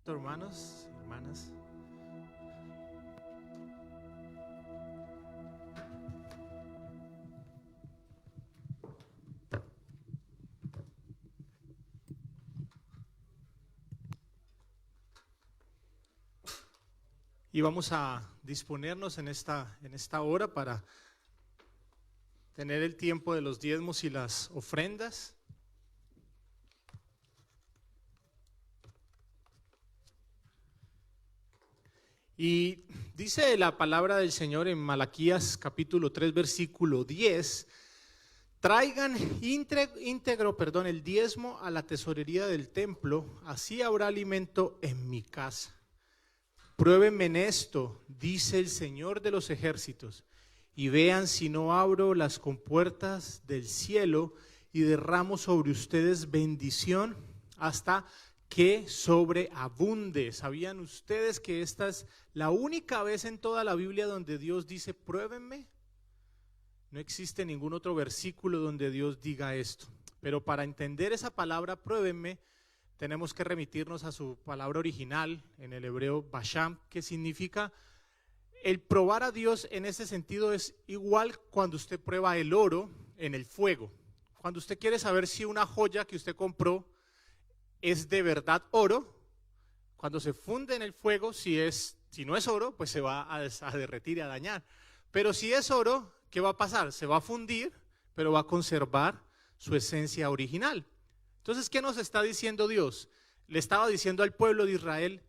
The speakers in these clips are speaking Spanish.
Hermanos, hermanas. Y vamos a disponernos en esta hora para tener el tiempo de los diezmos y las ofrendas. Y dice la palabra del Señor en Malaquías capítulo 3 versículo 10: traigan íntegro el diezmo a la tesorería del templo, así habrá alimento en mi casa. Pruébenme en esto, dice el Señor de los ejércitos, y vean si no abro las compuertas del cielo y derramo sobre ustedes bendición hasta que sobreabunde. ¿Sabían ustedes que esta es la única vez en toda la Biblia donde Dios dice pruébenme? No existe ningún otro versículo donde Dios diga esto. Pero para entender esa palabra pruébenme, tenemos que remitirnos a su palabra original en el hebreo basham, que significa el probar a Dios. En ese sentido es igual cuando usted prueba el oro en el fuego. Cuando usted quiere saber si una joya que usted compró es de verdad oro, cuando se funde en el fuego, si no es oro, pues se va a derretir y a dañar. Pero si es oro, ¿qué va a pasar? Se va a fundir, pero va a conservar su esencia original. Entonces, ¿qué nos está diciendo Dios? Le estaba diciendo al pueblo de Israel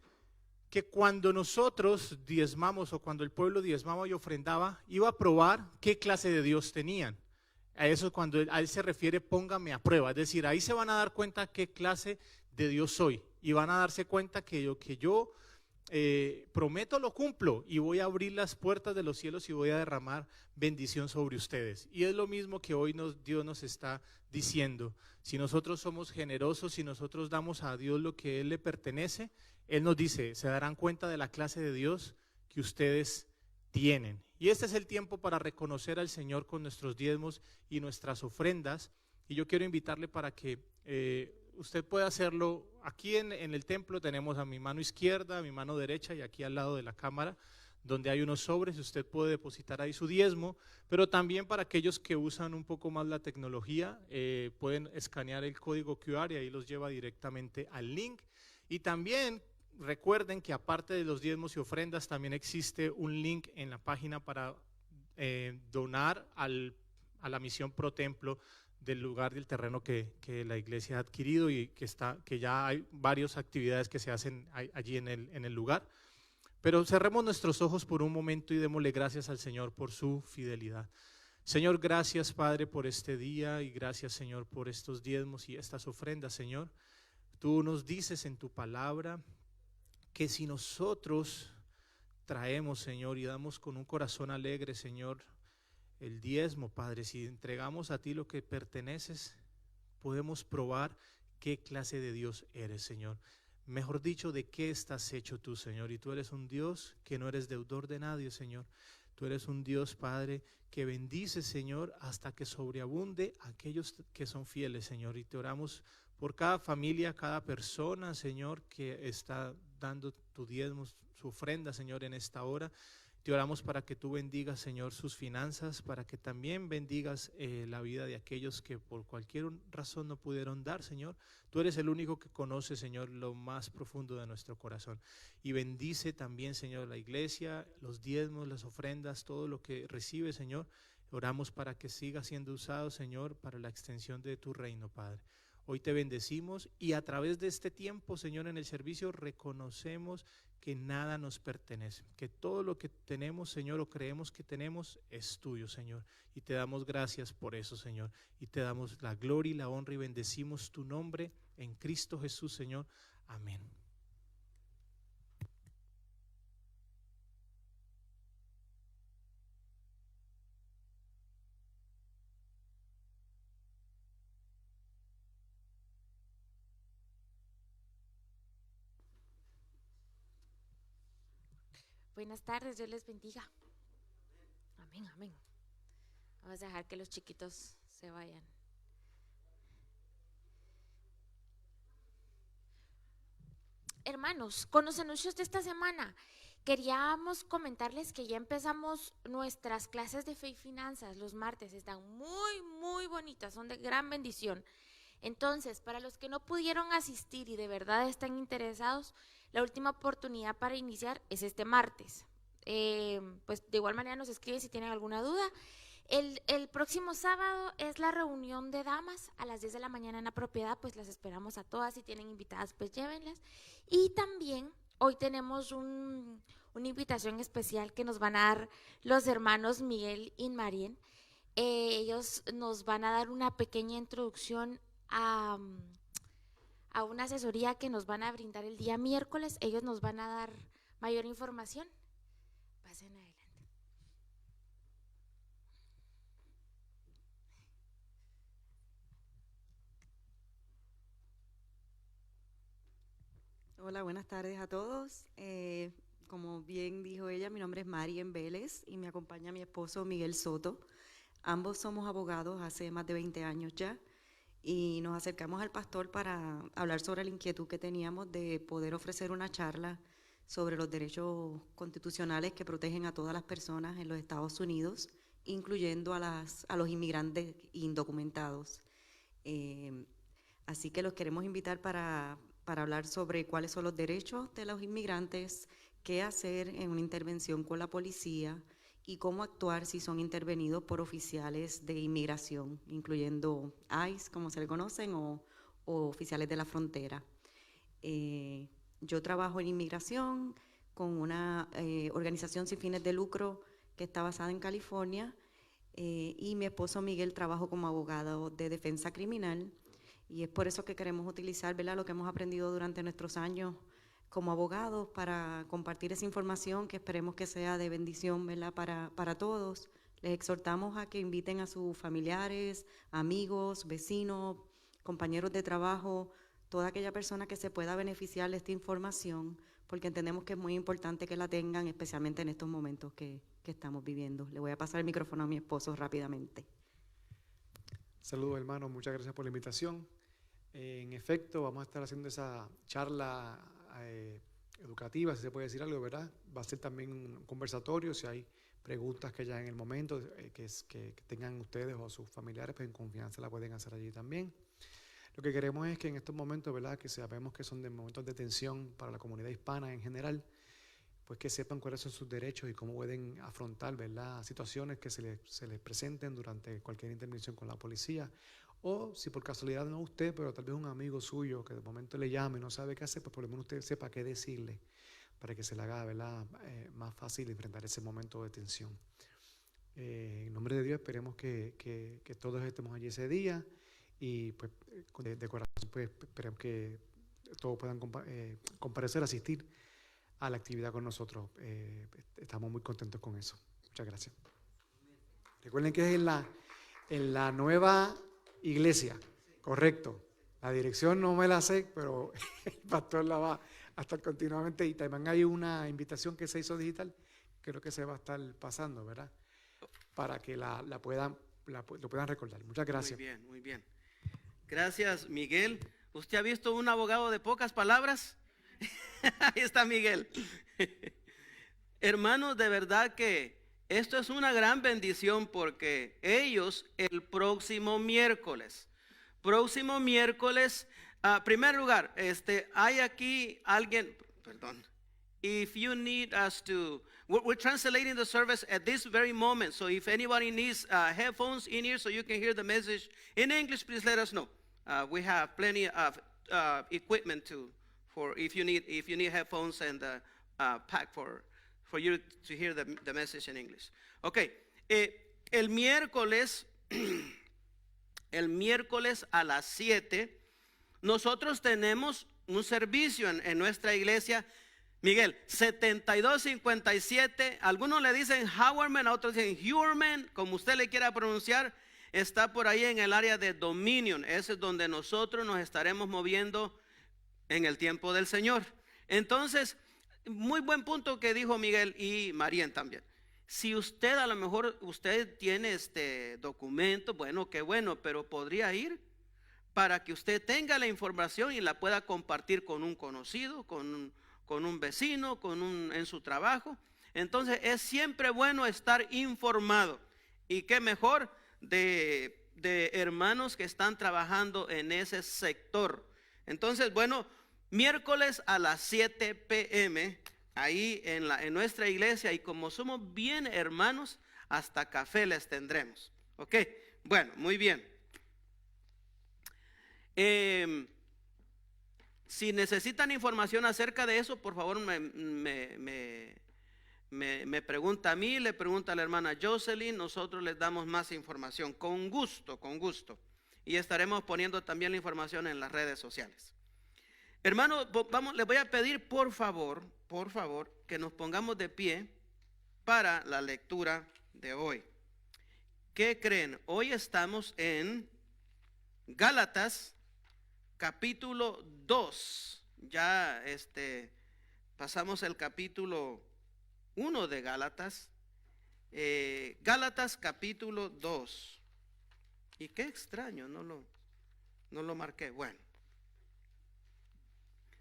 que cuando nosotros diezmamos o cuando el pueblo diezmaba y ofrendaba, iba a probar qué clase de Dios tenían. A eso cuando a él se refiere, póngame a prueba. Es decir, ahí se van a dar cuenta qué clase de Dios soy y van a darse cuenta que yo prometo lo cumplo y voy a abrir las puertas de los cielos y voy a derramar bendición sobre ustedes. Y es lo mismo que hoy Dios nos está diciendo. Si nosotros somos generosos, si nosotros damos a Dios lo que Él le pertenece, Él nos dice, se darán cuenta de la clase de Dios que ustedes tienen. Y este es el tiempo para reconocer al Señor con nuestros diezmos y nuestras ofrendas. Y yo quiero invitarle para que usted pueda hacerlo. Aquí en el templo tenemos a mi mano izquierda, a mi mano derecha y aquí al lado de la cámara, donde hay unos sobres, usted puede depositar ahí su diezmo, pero también para aquellos que usan un poco más la tecnología, pueden escanear el código QR y ahí los lleva directamente al link. Y también recuerden que aparte de los diezmos y ofrendas, también existe un link en la página para donar a la misión Pro Templo del lugar del terreno que la iglesia ha adquirido y que ya hay varias actividades que se hacen allí en el lugar. Pero cerremos nuestros ojos por un momento y démosle gracias al Señor por su fidelidad. Señor, gracias Padre por este día y gracias Señor por estos diezmos y estas ofrendas, Señor. Tú nos dices en tu palabra que si nosotros traemos, Señor, y damos con un corazón alegre, Señor, el diezmo, Padre, si entregamos a ti lo que perteneces, podemos probar qué clase de Dios eres, Señor. Mejor dicho, de qué estás hecho tú, Señor. Y tú eres un Dios que no eres deudor de nadie, Señor. Tú eres un Dios, Padre, que bendice, Señor, hasta que sobreabunde a aquellos que son fieles, Señor. Y te oramos por cada familia, cada persona, Señor, que está dando tu diezmo, su ofrenda, Señor, en esta hora. Te oramos para que tú bendigas, Señor, sus finanzas, para que también bendigas la vida de aquellos que por cualquier razón no pudieron dar, Señor. Tú eres el único que conoce, Señor, lo más profundo de nuestro corazón. Y bendice también, Señor, la iglesia, los diezmos, las ofrendas, todo lo que recibe, Señor. Oramos para que siga siendo usado, Señor, para la extensión de tu reino, Padre. Hoy te bendecimos y a través de este tiempo, Señor, en el servicio reconocemos que nada nos pertenece, que todo lo que tenemos, Señor, o creemos que tenemos es tuyo, Señor, y te damos gracias por eso, Señor, y te damos la gloria y la honra y bendecimos tu nombre en Cristo Jesús, Señor. Amén. Buenas tardes, Dios les bendiga. Amén, amén. Vamos a dejar que los chiquitos se vayan. hermanos, con los anuncios de esta semana, queríamos comentarles que ya empezamos nuestras clases de fe y finanzas los martes. Están muy bonitas, son de gran bendición. Entonces, para los que no pudieron asistir y de verdad están interesados, la última oportunidad para iniciar es este martes. Pues de igual manera nos escriben si tienen alguna duda. El próximo sábado es la reunión de damas a las 10 de la mañana en la propiedad, pues las esperamos a todas. Si tienen invitadas, pues llévenlas. Y también hoy tenemos una invitación especial que nos van a dar los hermanos Miguel y Marien. Ellos nos van a dar una pequeña introducción a una asesoría que nos van a brindar el día miércoles. Ellos nos van a dar mayor información. Pasen adelante. Hola, buenas tardes a todos. Como bien dijo ella, mi nombre es Marien Vélez y me acompaña mi esposo Miguel Soto. Ambos somos abogados hace más de 20 años ya y nos acercamos al pastor para hablar sobre la inquietud que teníamos de poder ofrecer una charla sobre los derechos constitucionales que protegen a todas las personas en los Estados Unidos, incluyendo a los inmigrantes indocumentados. Así que los queremos invitar para hablar sobre cuáles son los derechos de los inmigrantes, qué hacer en una intervención con la policía y cómo actuar si son intervenidos por oficiales de inmigración, incluyendo ICE, como se le conocen, o oficiales de la frontera. Yo trabajo en inmigración con una organización sin fines de lucro que está basada en California, y mi esposo Miguel trabaja como abogado de defensa criminal. Y es por eso que queremos utilizar, ¿verdad?, lo que hemos aprendido durante nuestros años como abogados para compartir esa información que esperemos que sea de bendición, ¿verdad?, para todos. Les exhortamos a que inviten a sus familiares, amigos, vecinos, compañeros de trabajo, toda aquella persona que se pueda beneficiar de esta información, porque entendemos que es muy importante que la tengan, especialmente en estos momentos que estamos viviendo. Le voy a pasar el micrófono a mi esposo rápidamente. Saludos, hermanos, muchas gracias por la invitación. En efecto, vamos a estar haciendo esa charla educativa, si se puede decir algo, ¿verdad? Va a ser también un conversatorio, si hay preguntas que ya en el momento que tengan ustedes o sus familiares, pues en confianza la pueden hacer allí también. Lo que queremos es que en estos momentos, ¿verdad?, que sabemos que son de momentos de tensión para la comunidad hispana en general, pues que sepan cuáles son sus derechos y cómo pueden afrontar, ¿verdad?, situaciones que se les presenten durante cualquier intervención con la policía. O si por casualidad no usted, pero tal vez un amigo suyo que de momento le llame y no sabe qué hacer, pues por lo menos usted sepa qué decirle para que se le haga, ¿verdad?, más fácil enfrentar ese momento de tensión. En nombre de Dios esperemos que todos estemos allí ese día y pues de corazón pues esperemos que todos puedan comparecer, asistir a la actividad con nosotros. Estamos muy contentos con eso. Muchas gracias. Recuerden que es en la nueva iglesia, correcto. La dirección no me la sé, pero el pastor la va a estar continuamente y también hay una invitación que se hizo digital, creo que se va a estar pasando, ¿verdad? Para que lo puedan recordar. Muchas gracias. Muy bien, muy bien. Gracias, Miguel. ¿Usted ha visto un abogado de pocas palabras? Ahí está Miguel. Hermanos, de verdad que esto es una gran bendición porque ellos el próximo miércoles, primer lugar, hay aquí alguien, perdón, if you need us to, we're translating the service at this very moment, so if anybody needs headphones in here so you can hear the message in English, please let us know. We have plenty of equipment for if you need headphones and pack for you to hear the message in English. Okay, el miércoles a las 7 nosotros tenemos un servicio en nuestra iglesia. Miguel, 7257, algunos le dicen Howerman, a otros dicen Huerman, como usted le quiera pronunciar, está por ahí en el área de Dominion. Ese es donde nosotros nos estaremos moviendo en el tiempo del Señor. Entonces, muy buen punto que dijo Miguel y Marien también. Si usted a lo mejor usted tiene este documento, bueno, qué bueno, pero podría ir para que usted tenga la información y la pueda compartir con un conocido, con un vecino, en su trabajo. Entonces es siempre bueno estar informado. Y qué mejor de hermanos que están trabajando en ese sector. Entonces, bueno, miércoles a las 7 p.m. ahí en nuestra iglesia, y como somos bien hermanos, hasta café les tendremos. Ok, bueno, muy bien. Si necesitan información acerca de eso, por favor me pregunta a mí, le pregunta a la hermana Jocelyn, nosotros les damos más información, con gusto, y estaremos poniendo también la información en las redes sociales. Hermano, les voy a pedir por favor, que nos pongamos de pie para la lectura de hoy. ¿Qué creen? Hoy estamos en Gálatas capítulo 2. Ya pasamos el capítulo 1 de Gálatas. Gálatas capítulo 2. Y qué extraño, no lo marqué. Bueno.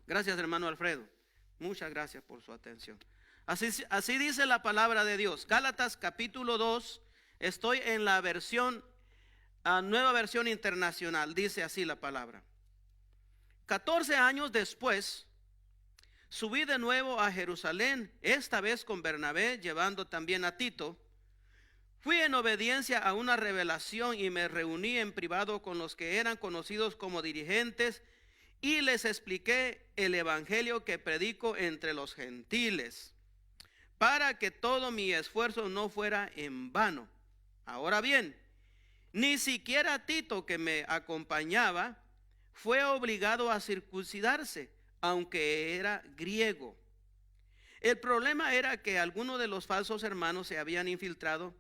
Gracias, hermano Alfredo. Muchas gracias por su atención. Así dice la palabra de Dios. Gálatas capítulo 2. Estoy en la nueva versión internacional. Dice así la palabra. 14 años después, subí de nuevo a Jerusalén, esta vez con Bernabé, llevando también a Tito. Fui en obediencia a una revelación y me reuní en privado con los que eran conocidos como dirigentes y les expliqué el evangelio que predico entre los gentiles, para que todo mi esfuerzo no fuera en vano. Ahora bien, ni siquiera Tito, que me acompañaba, fue obligado a circuncidarse, aunque era griego. El problema era que algunos de los falsos hermanos se habían infiltrado.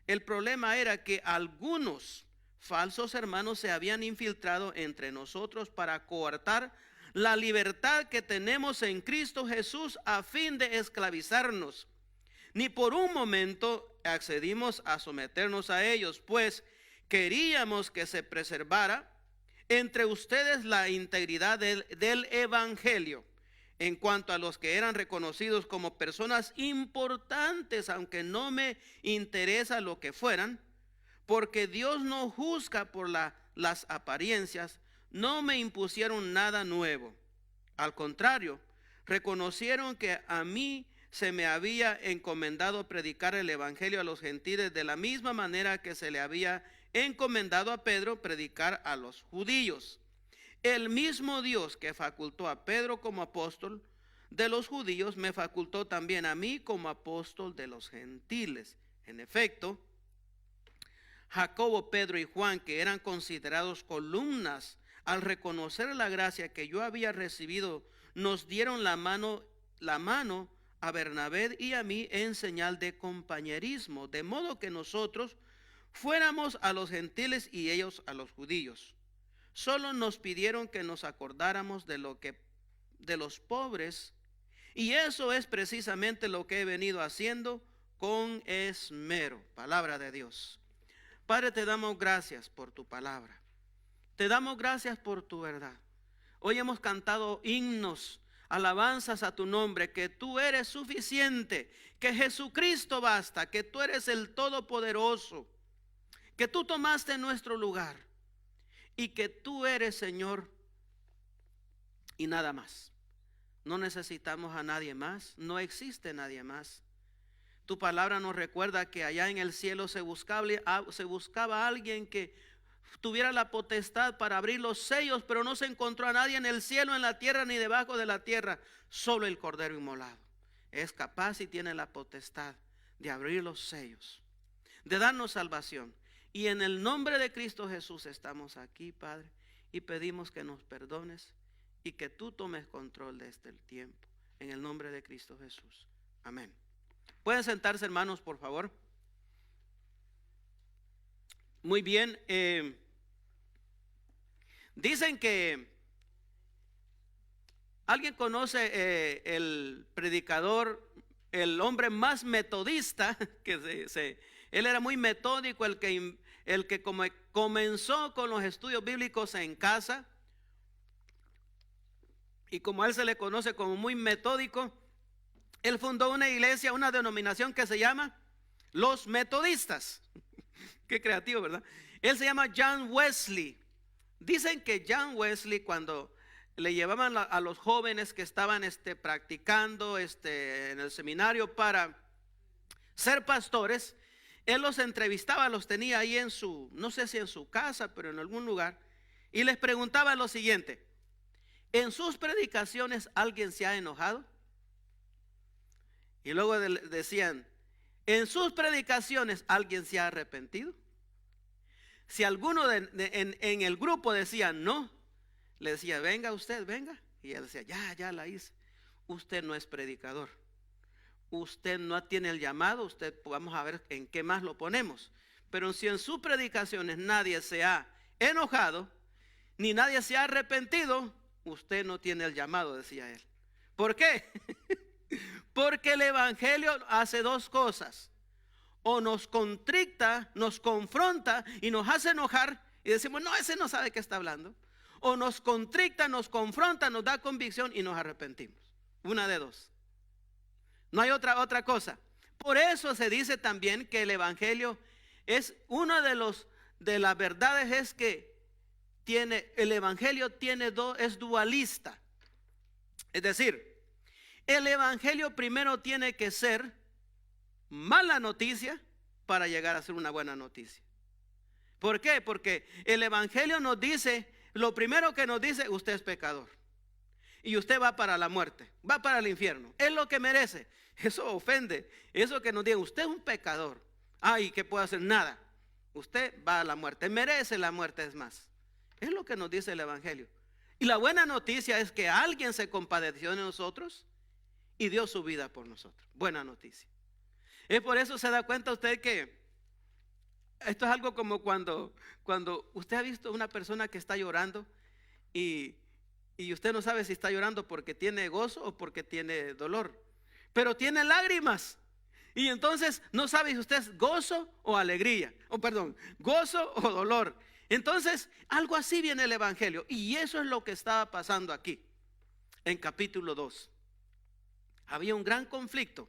El problema era que algunos falsos hermanos se habían infiltrado entre nosotros para coartar la libertad que tenemos en Cristo Jesús a fin de esclavizarnos. Ni por un momento accedimos a someternos a ellos, pues queríamos que se preservara entre ustedes la integridad del evangelio. En cuanto a los que eran reconocidos como personas importantes, aunque no me interesa lo que fueran, porque Dios no juzga por las apariencias, no me impusieron nada nuevo. Al contrario, reconocieron que a mí se me había encomendado predicar el evangelio a los gentiles de la misma manera que se le había encomendado a Pedro predicar a los judíos. El mismo Dios que facultó a Pedro como apóstol de los judíos, me facultó también a mí como apóstol de los gentiles. En efecto, Jacobo, Pedro y Juan, que eran considerados columnas, al reconocer la gracia que yo había recibido, nos dieron la mano a Bernabé y a mí en señal de compañerismo, de modo que nosotros fuéramos a los gentiles y ellos a los judíos. Solo nos pidieron que nos acordáramos de los pobres, y eso es precisamente lo que he venido haciendo con esmero. Palabra de Dios. Padre, te damos gracias por tu palabra. Te damos gracias por tu verdad. Hoy hemos cantado himnos, alabanzas a tu nombre, que tú eres suficiente, que Jesucristo basta, que tú eres el Todopoderoso, que tú tomaste nuestro lugar y que tú eres, Señor, y nada más. No necesitamos a nadie más, no existe nadie más. Tu palabra nos recuerda que allá en el cielo se buscaba a alguien que tuviera la potestad para abrir los sellos, pero no se encontró a nadie en el cielo, en la tierra, ni debajo de la tierra. Solo el Cordero Inmolado es capaz y tiene la potestad de abrir los sellos, de darnos salvación. Y en el nombre de Cristo Jesús estamos aquí, Padre, y pedimos que nos perdones y que tú tomes control de este tiempo. En el nombre de Cristo Jesús. Amén. ¿Pueden sentarse, hermanos, por favor? Muy bien. Dicen que ¿alguien conoce el predicador, el hombre más metodista? Él era muy metódico, el el que comenzó con los estudios bíblicos en casa, y como a él se le conoce como muy metódico, él fundó una iglesia, una denominación que se llama los metodistas. Qué creativo, ¿verdad? Él se llama John Wesley. Dicen que John Wesley, cuando le llevaban a los jóvenes que estaban practicando en el seminario para ser pastores, él los entrevistaba, los tenía ahí en su, no sé si en su casa, pero en algún lugar, y les preguntaba lo siguiente: ¿en sus predicaciones alguien se ha enojado? Y luego decían: ¿en sus predicaciones alguien se ha arrepentido? Si alguno en el grupo decía no, le decía: venga usted, venga. Y él decía: ya la hice. Usted no es predicador. Usted no tiene el llamado. Usted, vamos a ver en qué más lo ponemos. Pero si en sus predicaciones nadie se ha enojado, ni nadie se ha arrepentido, usted no tiene el llamado, decía él. ¿Por qué? Porque el evangelio hace dos cosas: o nos contricta, nos confronta y nos hace enojar y decimos: no, ese no sabe qué está hablando. O nos contricta, nos confronta, nos da convicción y nos arrepentimos. Una de dos. No hay otra cosa. Por eso se dice también que el evangelio es una de las verdades, es que el evangelio es dualista. Es decir, el evangelio primero tiene que ser mala noticia para llegar a ser una buena noticia. ¿Por qué? Porque el evangelio nos dice, lo primero que nos dice: usted es pecador y usted va para la muerte, va para el infierno, es lo que merece. Eso ofende, eso que nos digan: usted es un pecador, ay, ¿qué puede hacer? Nada, usted va a la muerte, merece la muerte. Es más, es lo que nos dice el evangelio. Y la buena noticia es que alguien se compadeció de nosotros y dio su vida por nosotros. Buena noticia. Es por eso se da cuenta usted que esto es algo como cuando usted ha visto una persona que está llorando y usted no sabe si está llorando porque tiene gozo o porque tiene dolor, pero tiene lágrimas. Y entonces no sabe si usted es gozo o alegría, gozo o dolor. Entonces algo así viene el evangelio, y eso es lo que estaba pasando aquí en capítulo 2. Había un gran conflicto.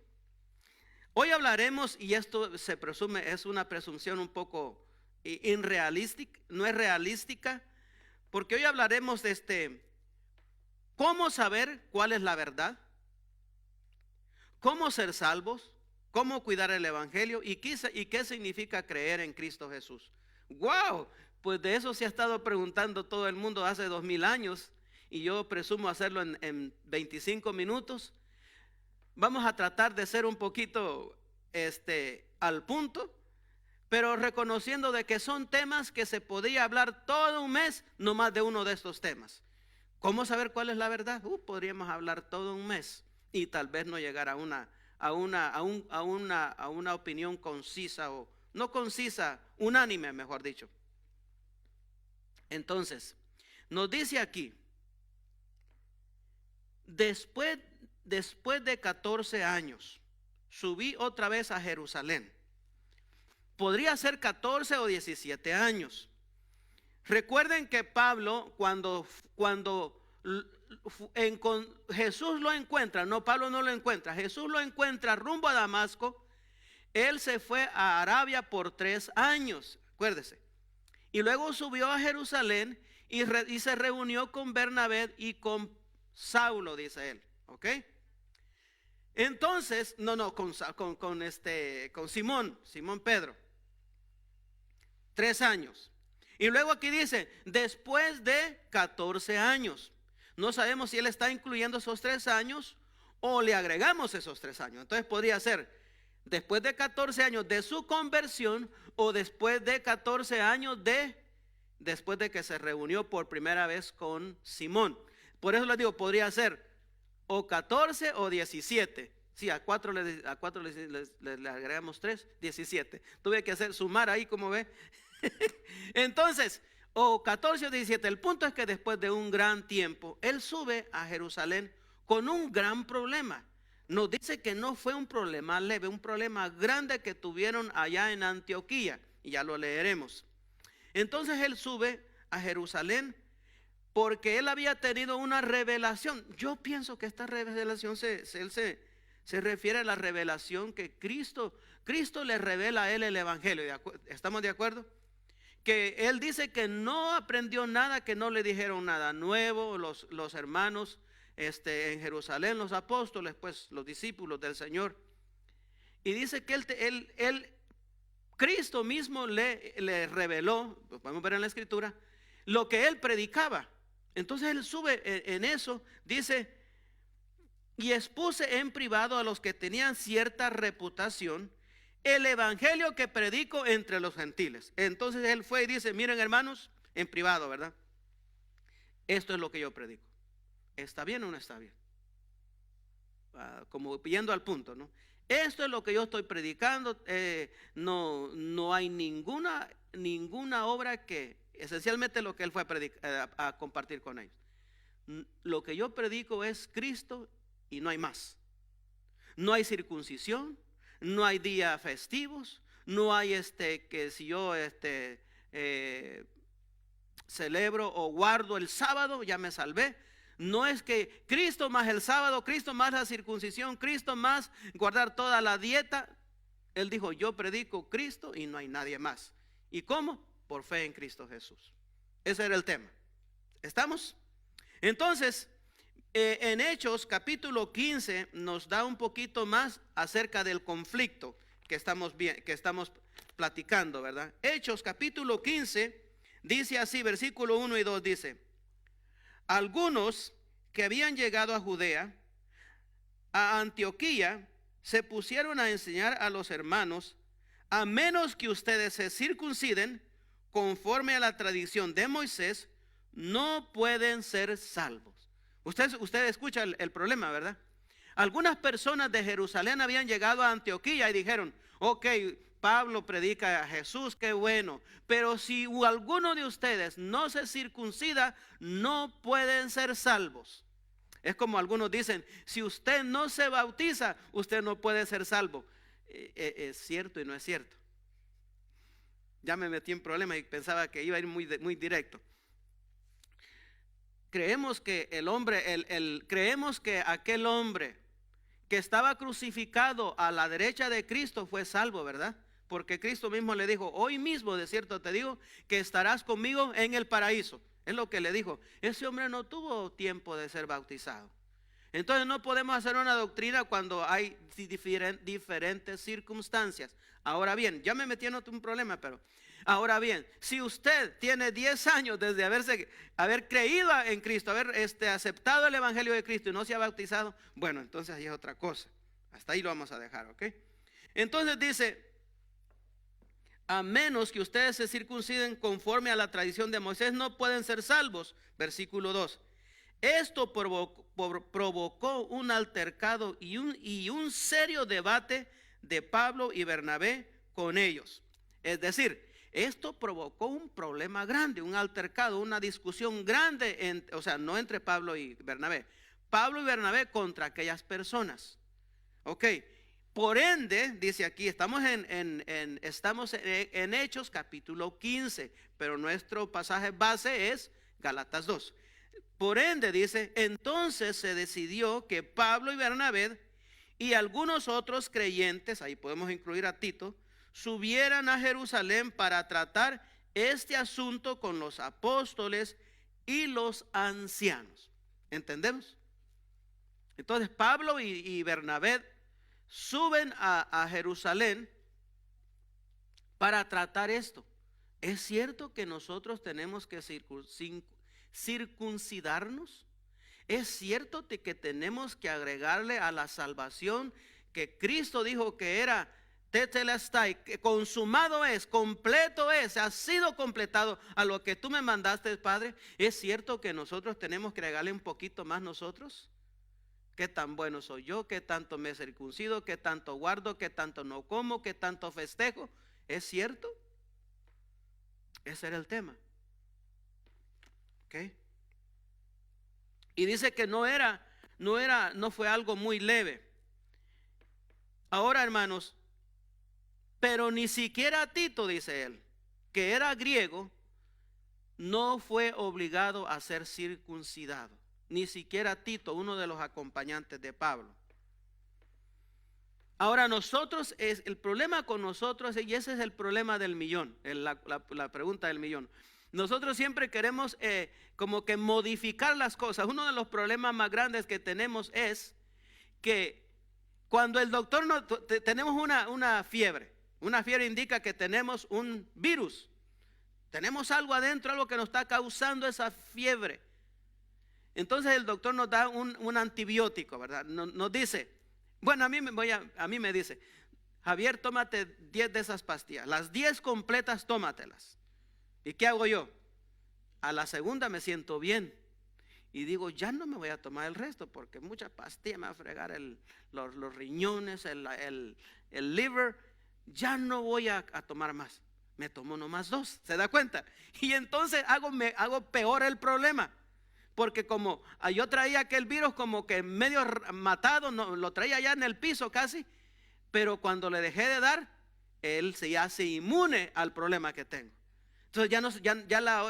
Hoy hablaremos, y esto se presume, es una presunción un poco irrealística, no es realística, porque hoy hablaremos de cómo saber cuál es la verdad, cómo ser salvos, cómo cuidar el evangelio y qué significa creer en Cristo Jesús. ¡Wow! Pues de eso se ha estado preguntando todo el mundo hace 2000 años, y yo presumo hacerlo en 25 minutos. Vamos a tratar de ser un poquito al punto, pero reconociendo de que son temas que se podría hablar todo un mes, no más de uno de estos temas. ¿Cómo saber cuál es la verdad? Podríamos hablar todo un mes y tal vez no llegar a una opinión concisa, o no concisa, unánime, mejor dicho. Entonces, nos dice aquí: después de 14 años, subí otra vez a Jerusalén. Podría ser 14 o 17 años. Recuerden que Pablo, cuando Jesús lo encuentra, no, Pablo no lo encuentra, Jesús lo encuentra rumbo a Damasco, él se fue a Arabia por 3 años, acuérdese. Y luego subió a Jerusalén y se reunió con Bernabé y con Saulo, dice él, ¿ok? Entonces, con Simón Pedro, 3 años. Y luego aquí dice, después de 14 años. No sabemos si él está incluyendo esos 3 años o le agregamos esos 3 años. Entonces podría ser después de 14 años de su conversión, o después de 14 años después de que se reunió por primera vez con Simón. Por eso les digo, podría ser o 14 o 17. Sí, a 4 le agregamos 3, 17. Tuve que sumar ahí, como ve. Entonces, o 14 o 17. El punto es que después de un gran tiempo, él sube a Jerusalén con un gran problema. Nos dice que no fue un problema leve, un problema grande que tuvieron allá en Antioquía. y ya lo leeremos. Entonces él sube a Jerusalén porque él había tenido una revelación. Yo pienso que esta revelación se refiere a la revelación que Cristo le revela a él el evangelio. ¿Estamos de acuerdo? Que él dice que no aprendió nada, que no le dijeron nada nuevo los hermanos en Jerusalén, los apóstoles, pues los discípulos del Señor. Y dice que Cristo mismo le reveló, lo podemos ver en la escritura, lo que él predicaba. Entonces él sube en eso, dice, y expuse en privado a los que tenían cierta reputación el evangelio que predico entre los gentiles. Entonces él fue y dice, miren hermanos, en privado, ¿verdad? Esto es lo que yo predico. ¿Está bien o no está bien? Como yendo al punto, ¿no? Esto es lo que yo estoy predicando. No hay ninguna obra que, esencialmente lo que él fue a compartir con ellos. Lo que yo predico es Cristo y no hay más. No hay circuncisión, no hay días festivos, no hay que si yo celebro o guardo el sábado, ya me salvé. No es que Cristo más el sábado, Cristo más la circuncisión, Cristo más guardar toda la dieta. Él dijo, yo predico Cristo y no hay nadie más. ¿Y cómo? Por fe en Cristo Jesús. Ese era el tema. ¿Estamos? Entonces, en Hechos capítulo 15 nos da un poquito más acerca del conflicto que estamos platicando, ¿verdad? Hechos capítulo 15 dice así, versículo 1 y 2 dice: algunos que habían llegado a Judea, a Antioquía, se pusieron a enseñar a los hermanos, a menos que ustedes se circunciden conforme a la tradición de Moisés, no pueden ser salvos. Usted escucha el problema, ¿verdad? Algunas personas de Jerusalén habían llegado a Antioquía y dijeron, ok, Pablo predica a Jesús, qué bueno, pero si alguno de ustedes no se circuncida, no pueden ser salvos. Es como algunos dicen, si usted no se bautiza, usted no puede ser salvo. Es cierto y no es cierto. Ya me metí en problemas y pensaba que iba a ir muy directo. Creemos que creemos que aquel hombre que estaba crucificado a la derecha de Cristo fue salvo, ¿verdad? Porque Cristo mismo le dijo, hoy mismo de cierto te digo que estarás conmigo en el paraíso. Es lo que le dijo. Ese hombre no tuvo tiempo de ser bautizado. Entonces no podemos hacer una doctrina cuando hay diferentes circunstancias. Ahora bien, ya me metí en un problema, pero ahora bien, si usted tiene 10 años desde haber creído en Cristo, haber aceptado el evangelio de Cristo y no se ha bautizado, bueno, entonces ahí es otra cosa. Hasta ahí lo vamos a dejar, ¿ok? Entonces dice, a menos que ustedes se circunciden conforme a la tradición de Moisés, no pueden ser salvos. Versículo 2. Esto provocó un altercado y un serio debate de Pablo y Bernabé con ellos. Es decir, esto provocó un problema grande, un altercado, una discusión grande, o sea, no entre Pablo y Bernabé contra aquellas personas. Ok. Por ende, dice aquí, estamos en Hechos capítulo 15, pero nuestro pasaje base es Gálatas 2. Por ende, dice, entonces se decidió que Pablo y Bernabé y algunos otros creyentes, ahí podemos incluir a Tito, subieran a Jerusalén para tratar este asunto con los apóstoles y los ancianos. ¿Entendemos? Entonces Pablo y Bernabé suben a Jerusalén para tratar esto. ¿Es cierto que nosotros tenemos que circuncidarnos? ¿Es cierto que tenemos que agregarle a la salvación que Cristo dijo que era tetelestai, que consumado es, completo es, ha sido completado a lo que tú me mandaste, Padre? ¿Es cierto que nosotros tenemos que agregarle un poquito más nosotros? ¿Qué tan bueno soy yo? ¿Qué tanto me circuncido? ¿Qué tanto guardo? ¿Qué tanto no como? ¿Qué tanto festejo? ¿Es cierto? Ese era el tema. ¿Ok? Y dice que no fue algo muy leve. Ahora, hermanos, Pero ni siquiera Tito, dice él, que era griego, no fue obligado a ser circuncidado. Ni siquiera Tito, uno de los acompañantes de Pablo. Ahora nosotros, el problema con nosotros, y ese es el problema del millón, la pregunta del millón. Nosotros siempre queremos como que modificar las cosas. Uno de los problemas más grandes que tenemos es que cuando el doctor tenemos una fiebre indica que tenemos un virus. Tenemos algo adentro, algo que nos está causando esa fiebre. Entonces el doctor nos da un antibiótico, ¿verdad? Nos dice, bueno, a mí me dice, Javier, tómate 10 de esas pastillas. Las 10 completas, tómatelas. ¿Y qué hago yo? A la segunda me siento bien. Y digo, ya no me voy a tomar el resto porque muchas pastillas me va a fregar los riñones, el liver. Ya no voy a tomar más. Me tomo nomás 2, ¿se da cuenta? Y entonces hago peor el problema. Porque como yo traía aquel virus como que medio matado, no, lo traía ya en el piso casi. Pero cuando le dejé de dar, él se hace inmune al problema que tengo. Entonces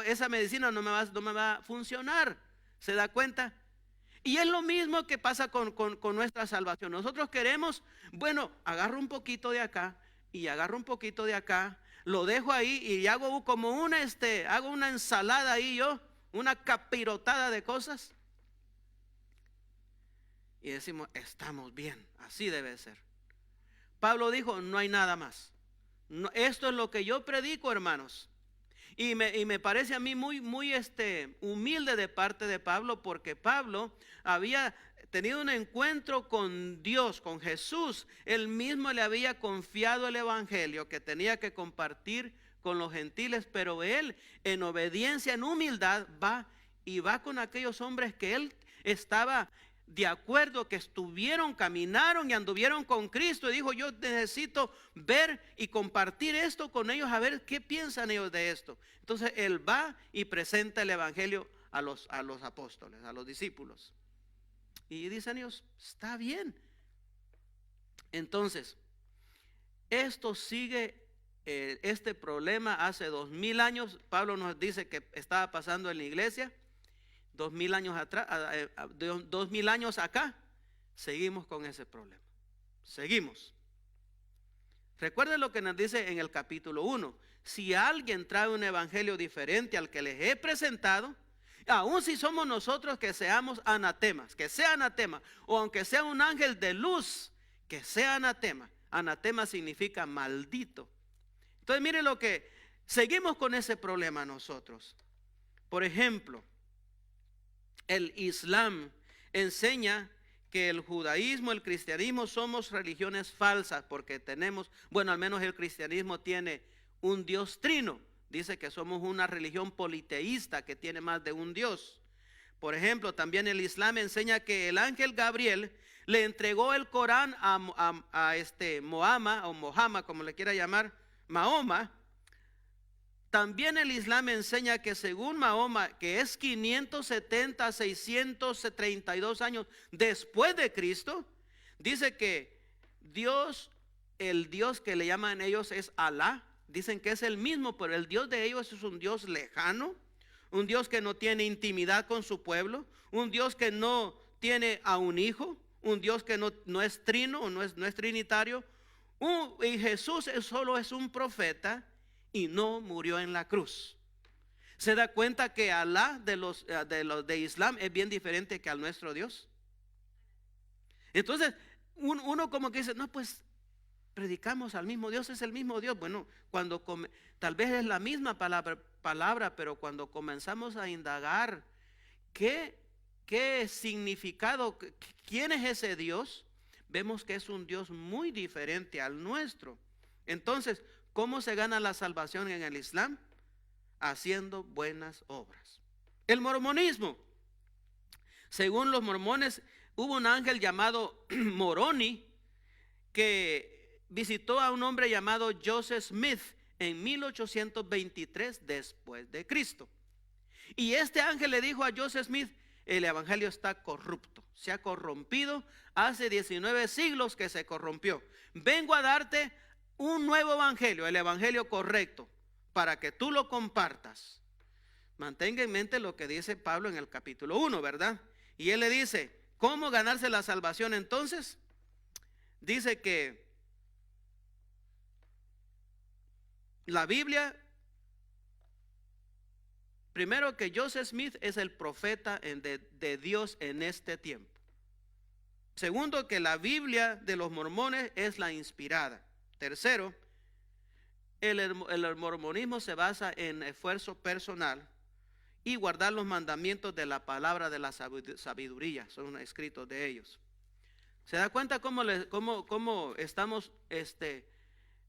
esa medicina no me va a funcionar. ¿Se da cuenta? Y es lo mismo que pasa con nuestra salvación. Nosotros queremos, bueno, agarro un poquito de acá y agarro un poquito de acá, lo dejo ahí y hago como hago una ensalada ahí yo, una capirotada de cosas. Y decimos, estamos bien, así debe ser. Pablo dijo, no hay nada más. No, esto es lo que yo predico, hermanos. Y me parece a mí muy humilde de parte de Pablo, porque Pablo había tenido un encuentro con Dios, con Jesús. Él mismo le había confiado el evangelio que tenía que compartir con los gentiles, pero él en obediencia, en humildad, va con aquellos hombres que él estaba de acuerdo, que caminaron y anduvieron con Cristo, y dijo, yo necesito ver y compartir esto con ellos, a ver qué piensan ellos de esto. Entonces él va y presenta el evangelio a los apóstoles, a los discípulos, y dicen ellos, está bien. Entonces esto sigue, este problema hace 2000 años, Pablo nos dice que estaba pasando en la iglesia. 2000 años atrás, 2000 años acá, seguimos con ese problema. Seguimos. Recuerden lo que nos dice en el capítulo 1. Si alguien trae un evangelio diferente al que les he presentado, aun si somos nosotros que seamos anatemas, que sea anatema, o aunque sea un ángel de luz, que sea anatema. Anatema significa maldito. Entonces miren lo que, seguimos con ese problema nosotros. Por ejemplo, el Islam enseña que el judaísmo, el cristianismo somos religiones falsas porque tenemos, bueno, al menos el cristianismo tiene un Dios trino. Dice que somos una religión politeísta que tiene más de un Dios. Por ejemplo, también el Islam enseña que el ángel Gabriel le entregó el Corán a Mohammed, como le quiera llamar, Mahoma. También el Islam enseña que según Mahoma, que es 570, 632 años después de Cristo, dice que Dios, el Dios que le llaman ellos es Alá, dicen que es el mismo, pero el Dios de ellos es un Dios lejano, un Dios que no tiene intimidad con su pueblo, un Dios que no tiene a un hijo, un Dios que no es trino, no es trinitario, y Jesús solo es un profeta y no murió en la cruz. ¿Se da cuenta que Alá de los de Islam es bien diferente que al nuestro Dios? Entonces uno como que dice, no, pues predicamos al mismo Dios, es el mismo Dios. Bueno, tal vez es la misma palabra, pero cuando comenzamos a indagar qué significado, quién es ese Dios, vemos que es un Dios muy diferente al nuestro. Entonces, ¿cómo se gana la salvación en el Islam? Haciendo buenas obras. El mormonismo. Según los mormones, hubo un ángel llamado Moroni que visitó a un hombre llamado Joseph Smith en 1823 después de Cristo. Y este ángel le dijo a Joseph Smith, el evangelio está corrupto, se ha corrompido, hace 19 siglos que se corrompió. Vengo a darte un nuevo evangelio, el evangelio correcto, para que tú lo compartas, mantenga en mente lo que dice Pablo en el capítulo 1, ¿verdad? Y él le dice, ¿cómo ganarse la salvación entonces? Dice que la Biblia, primero que Joseph Smith es el profeta de Dios en este tiempo. Segundo, que la Biblia de los mormones es la inspirada. Tercero, el mormonismo se basa en esfuerzo personal y guardar los mandamientos de la palabra de la sabiduría, son escritos de ellos. ¿Se da cuenta cómo estamos?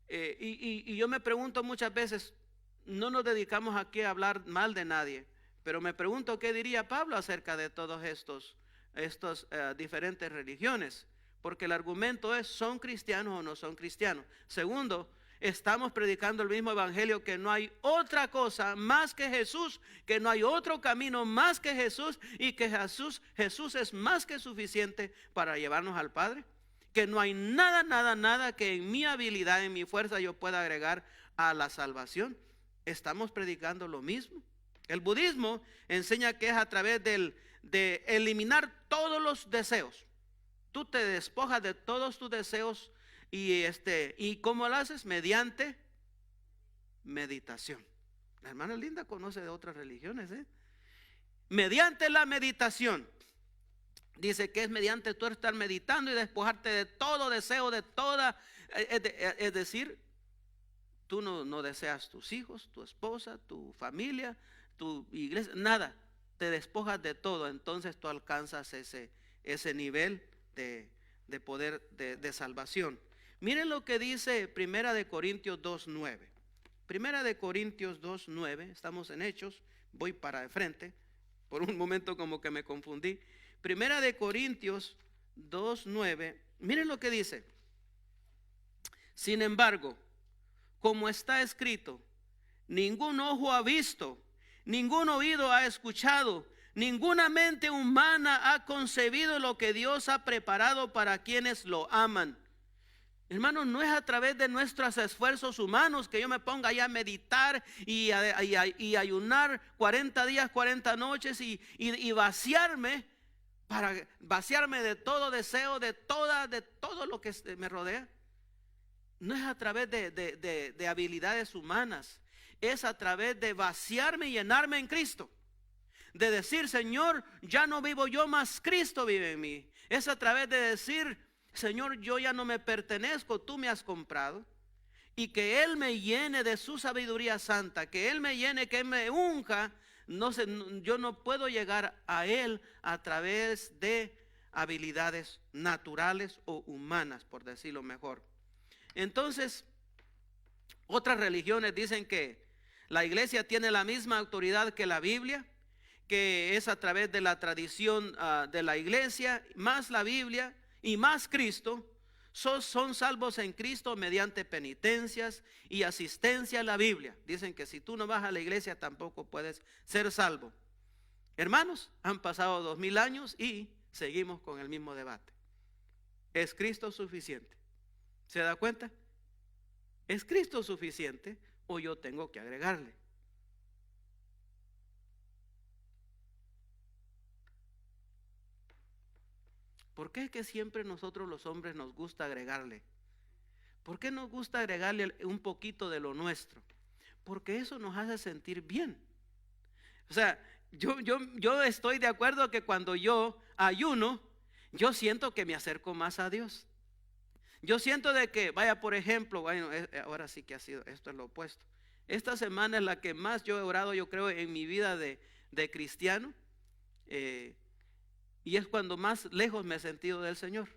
Y yo me pregunto muchas veces, no nos dedicamos aquí a hablar mal de nadie, pero me pregunto qué diría Pablo acerca de todos estos diferentes religiones, porque el argumento es, ¿son cristianos o no son cristianos? Segundo, estamos predicando el mismo evangelio, que no hay otra cosa más que Jesús, que no hay otro camino más que Jesús, y que Jesús es más que suficiente para llevarnos al Padre, que no hay nada que en mi habilidad, en mi fuerza yo pueda agregar a la salvación. Estamos predicando lo mismo. El budismo enseña que es a través de eliminar todos los deseos. Tú te despojas de todos tus deseos y ¿cómo lo haces? Mediante meditación. La hermana Linda conoce de otras religiones, mediante la meditación. Dice que es mediante tú estar meditando y despojarte de todo deseo, de toda, es decir, tú no deseas tus hijos, tu esposa, tu familia, tu iglesia, nada. Te despojas de todo, entonces tú alcanzas ese nivel de poder de salvación. Miren lo que dice Primera de Corintios 2:9. Primera de Corintios 2:9, estamos en Hechos, voy para de frente, por un momento como que me confundí. Primera de Corintios 2:9, miren lo que dice. Sin embargo, como está escrito, ningún ojo ha visto, ningún oído ha escuchado, ninguna mente humana ha concebido lo que Dios ha preparado para quienes lo aman. Hermanos, no es a través de nuestros esfuerzos humanos que yo me ponga ya a meditar y ayunar 40 días, 40 noches y vaciarme, para vaciarme de todo deseo, de todo lo que me rodea. No es a través de habilidades humanas, es a través de vaciarme y llenarme en Cristo. De decir, Señor, ya no vivo yo, más Cristo vive en mí. Es a través de decir, Señor, yo ya no me pertenezco, tú me has comprado. Y que Él me llene de su sabiduría santa, que Él me llene, que Él me unja. No sé, yo no puedo llegar a Él a través de habilidades naturales o humanas, por decirlo mejor. Entonces, otras religiones dicen que la iglesia tiene la misma autoridad que la Biblia, que es a través de la tradición de la iglesia, más la Biblia y más Cristo, son salvos en Cristo mediante penitencias y asistencia a la Biblia. Dicen que si tú no vas a la iglesia tampoco puedes ser salvo. Hermanos, han pasado 2000 años y seguimos con el mismo debate. ¿Es Cristo suficiente? ¿Se da cuenta? ¿Es Cristo suficiente o yo tengo que agregarle? ¿Por qué es que siempre nosotros los hombres nos gusta agregarle? ¿Por qué nos gusta agregarle un poquito de lo nuestro? Porque eso nos hace sentir bien. O sea, yo estoy de acuerdo que cuando yo ayuno, yo siento que me acerco más a Dios. Yo siento de que, vaya, por ejemplo, bueno, ahora sí que ha sido, esto es lo opuesto. Esta semana es la que más yo he orado, yo creo, en mi vida de cristiano. Y es cuando más lejos me he sentido del Señor.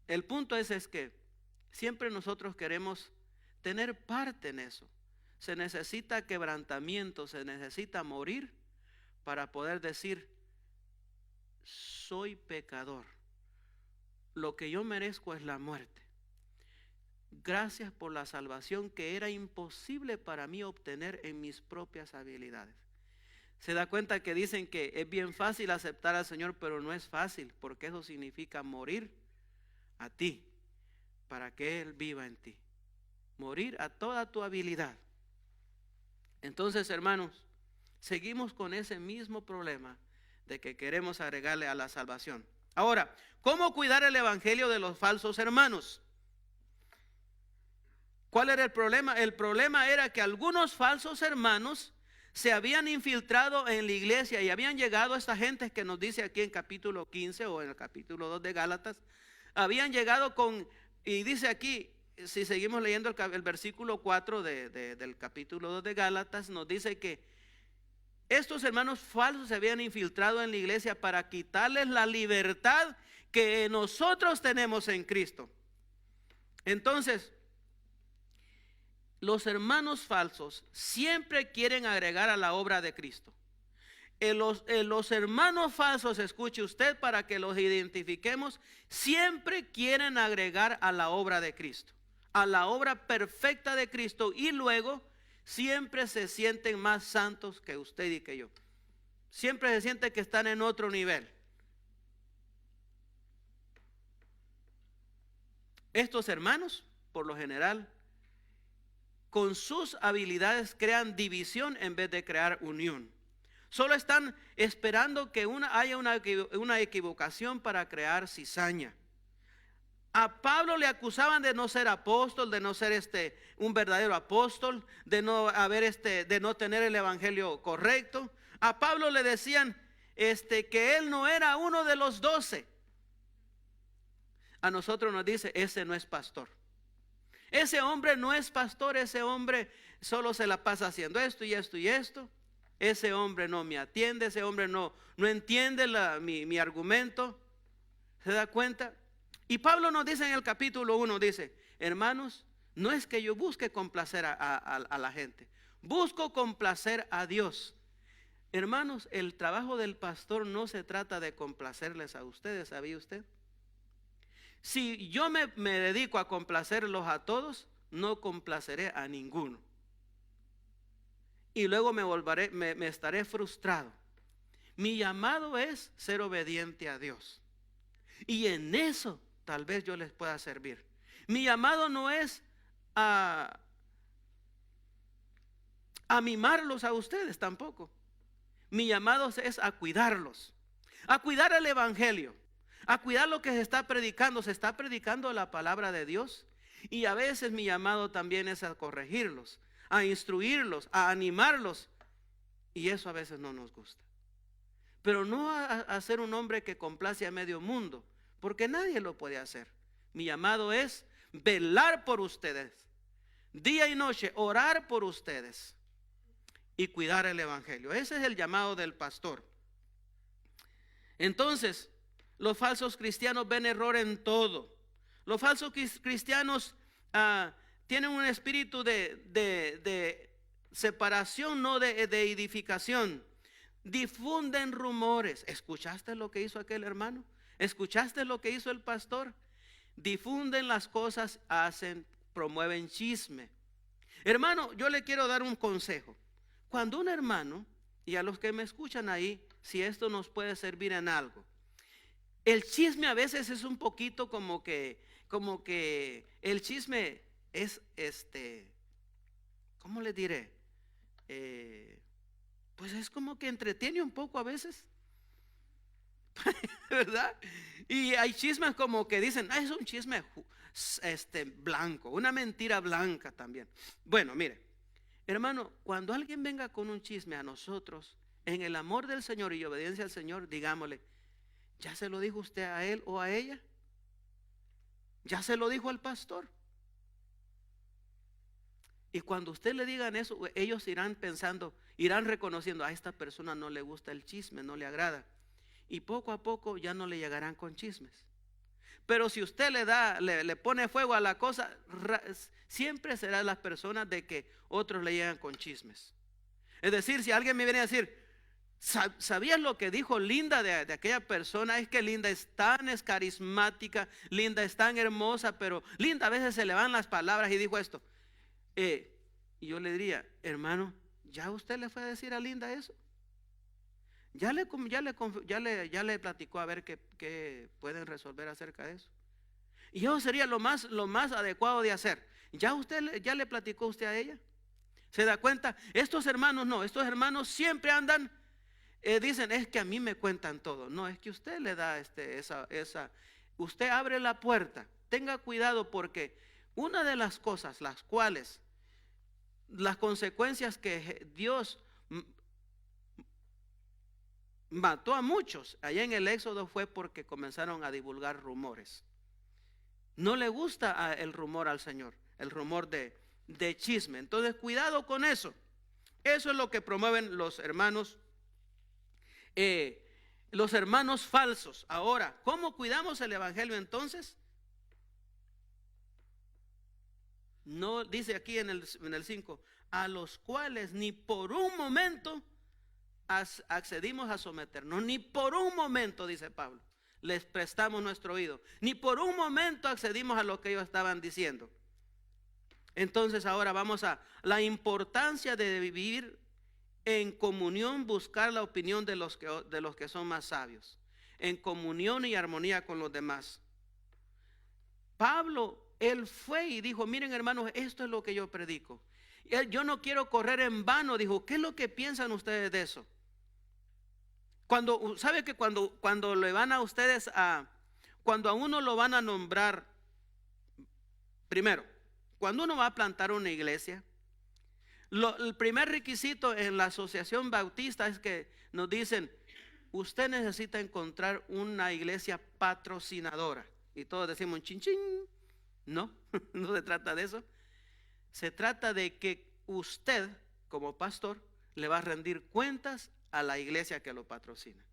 El punto es que siempre nosotros queremos tener parte en eso. Se necesita quebrantamiento, se necesita morir para poder decir, soy pecador. Lo que yo merezco es la muerte. Gracias por la salvación que era imposible para mí obtener en mis propias habilidades. Se da cuenta que dicen que es bien fácil aceptar al Señor, pero no es fácil, porque eso significa morir a ti, para que Él viva en ti. Morir a toda tu habilidad. Entonces, hermanos, seguimos con ese mismo problema de que queremos agregarle a la salvación. Ahora, ¿cómo cuidar el evangelio de los falsos hermanos? ¿Cuál era el problema? El problema era que algunos falsos hermanos se habían infiltrado en la iglesia y habían llegado a esta gente que nos dice aquí en capítulo 15 o en el capítulo 2 de Gálatas. Habían llegado con, y dice aquí, si seguimos leyendo el versículo 4 del capítulo 2 de Gálatas, nos dice que estos hermanos falsos se habían infiltrado en la iglesia para quitarles la libertad que nosotros tenemos en Cristo. Entonces, los hermanos falsos siempre quieren agregar a la obra de Cristo. Los hermanos falsos, escuche usted para que los identifiquemos, siempre quieren agregar a la obra de Cristo, a la obra perfecta de Cristo, y luego siempre se sienten más santos que usted y que yo. Siempre se sienten que están en otro nivel. Estos hermanos, por lo general, con sus habilidades crean división en vez de crear unión. Solo están esperando que haya una equivocación para crear cizaña. A Pablo le acusaban de no ser apóstol, de no ser un verdadero apóstol, de no tener el evangelio correcto. A Pablo le decían que él no era uno de los 12. A nosotros nos dice, ese no es pastor. Ese hombre no es pastor, ese hombre solo se la pasa haciendo esto y esto y esto. Ese hombre no me atiende, ese hombre no entiende mi argumento. ¿Se da cuenta? Y Pablo nos dice en el capítulo 1, dice, hermanos, no es que yo busque complacer a la gente, busco complacer a Dios. Hermanos, el trabajo del pastor no se trata de complacerles a ustedes, ¿sabía usted? Si yo me dedico a complacerlos a todos, no complaceré a ninguno. Y luego me estaré frustrado. Mi llamado es ser obediente a Dios. Y en eso tal vez yo les pueda servir. Mi llamado no es a mimarlos a ustedes tampoco. Mi llamado es a cuidarlos, a cuidar el evangelio, a cuidar lo que se está predicando. Se está predicando la palabra de Dios, y a veces mi llamado también es a corregirlos, a instruirlos, a animarlos, y eso a veces no nos gusta. Pero no a ser un hombre que complace a medio mundo, porque nadie lo puede hacer. Mi llamado es velar por ustedes, día y noche, orar por ustedes y cuidar el evangelio. Ese es el llamado del pastor. Entonces, los falsos cristianos ven error en todo. Los falsos cristianos tienen un espíritu de separación, no de edificación. Difunden rumores. ¿Escuchaste lo que hizo aquel hermano? ¿Escuchaste lo que hizo el pastor? Difunden las cosas, promueven chisme. Hermano, yo le quiero dar un consejo. Cuando un hermano, y a los que me escuchan ahí, si esto nos puede servir en algo, el chisme a veces es un poquito como que el chisme es ¿cómo le diré? Pues es como que entretiene un poco a veces, ¿verdad? Y hay chismes como que dicen, es un chisme blanco, una mentira blanca también. Bueno, mire, hermano, cuando alguien venga con un chisme a nosotros, en el amor del Señor y obediencia al Señor, digámosle, ¿ya se lo dijo usted a él o a ella? ¿Ya se lo dijo al pastor? Y cuando usted le digan eso, ellos irán pensando, irán reconociendo, a esta persona no le gusta el chisme, no le agrada. Y poco a poco ya no le llegarán con chismes. Pero si usted le pone fuego a la cosa, siempre será las personas de que otros le llegan con chismes. Es decir, si alguien me viene a decir, ¿sabías lo que dijo Linda de aquella persona? Es que Linda es carismática, Linda es tan hermosa, pero Linda a veces se le van las palabras y dijo esto. Y yo le diría, hermano, ¿ya usted le fue a decir a Linda eso? ¿Ya le platicó a ver qué pueden resolver acerca de eso? Y eso sería lo más adecuado de hacer. ¿Ya le platicó usted a ella? ¿Se da cuenta? Estos hermanos no, estos hermanos siempre andan, dicen, es que a mí me cuentan todo. No, es que usted le da usted abre la puerta. Tenga cuidado, porque una de las cosas, las consecuencias que Dios mató a muchos allá en el Éxodo fue porque comenzaron a divulgar rumores. No le gusta el rumor al Señor, el rumor de chisme. Entonces, cuidado con eso. Eso es lo que promueven los hermanos falsos. Ahora, ¿cómo cuidamos el evangelio entonces? No dice aquí en el 5, a los cuales ni por un momento accedimos a someternos, ni por un momento, dice Pablo, les prestamos nuestro oído, ni por un momento accedimos a lo que ellos estaban diciendo. Entonces ahora vamos a la importancia de vivir en comunión, buscar la opinión de los que son más sabios, en comunión y armonía con los demás. Pablo, él fue y dijo, miren hermanos, esto es lo que yo predico. Yo no quiero correr en vano, dijo, ¿qué es lo que piensan ustedes de eso? ¿Sabe que cuando le van a ustedes cuando a uno lo van a nombrar, primero, cuando uno va a plantar una iglesia, el primer requisito en la asociación bautista es que nos dicen, usted necesita encontrar una iglesia patrocinadora. Y todos decimos chin chin. No, no se trata de eso. Se trata de que usted, como pastor, le va a rendir cuentas a la iglesia que lo patrocina.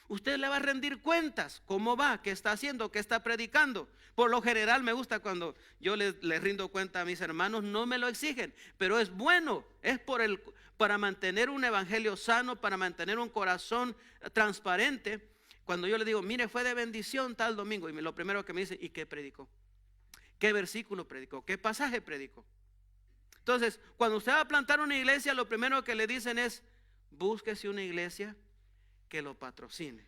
Usted le va a rendir cuentas, cómo va, qué está haciendo, qué está predicando. Por lo general me gusta cuando yo les rindo cuenta a mis hermanos, no me lo exigen, pero es bueno, es para mantener un evangelio sano, para mantener un corazón transparente. Cuando yo le digo, mire, fue de bendición tal domingo, y lo primero que me dice, ¿y qué predicó? ¿Qué versículo predicó? ¿Qué pasaje predicó? Entonces, cuando usted va a plantar una iglesia, lo primero que le dicen es, búsquese una iglesia que lo patrocine.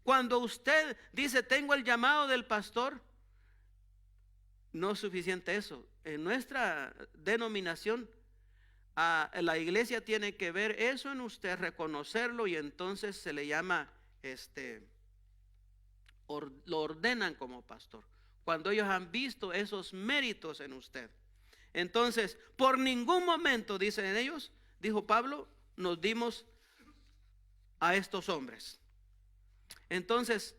Cuando usted dice, tengo el llamado del pastor, no es suficiente eso. En nuestra denominación, la iglesia tiene que ver eso en usted, reconocerlo, y entonces se le llama, lo ordenan como pastor. Cuando ellos han visto esos méritos en usted. Entonces, por ningún momento, dicen ellos, dijo Pablo, nos dimos a estos hombres. Entonces,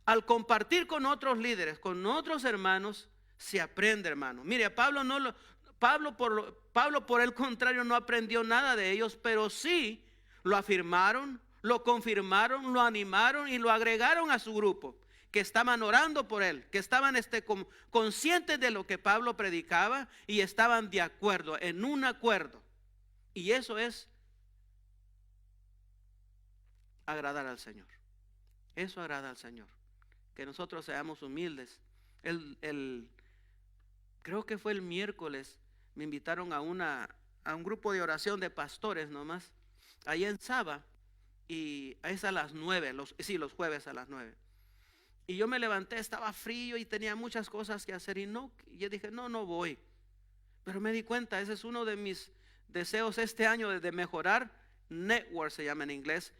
al compartir con otros líderes, con otros hermanos, se aprende, hermano. Mire, Pablo por el contrario no aprendió nada de ellos, pero sí lo afirmaron, lo confirmaron, lo animaron y lo agregaron a su grupo, que estaban orando por él, que estaban conscientes de lo que Pablo predicaba y estaban de acuerdo, en un acuerdo. Y eso es agradar al Señor. Eso agrada al Señor. Que nosotros seamos humildes. Creo que fue el miércoles, me invitaron a un grupo de oración de pastores nomás, allá en Saba, y es a las 9, los jueves a las 9. Y yo me levanté, estaba frío y tenía muchas cosas que hacer, y yo dije, no voy. Pero me di cuenta, ese es uno de mis deseos este año, de mejorar. Network se llama en inglés.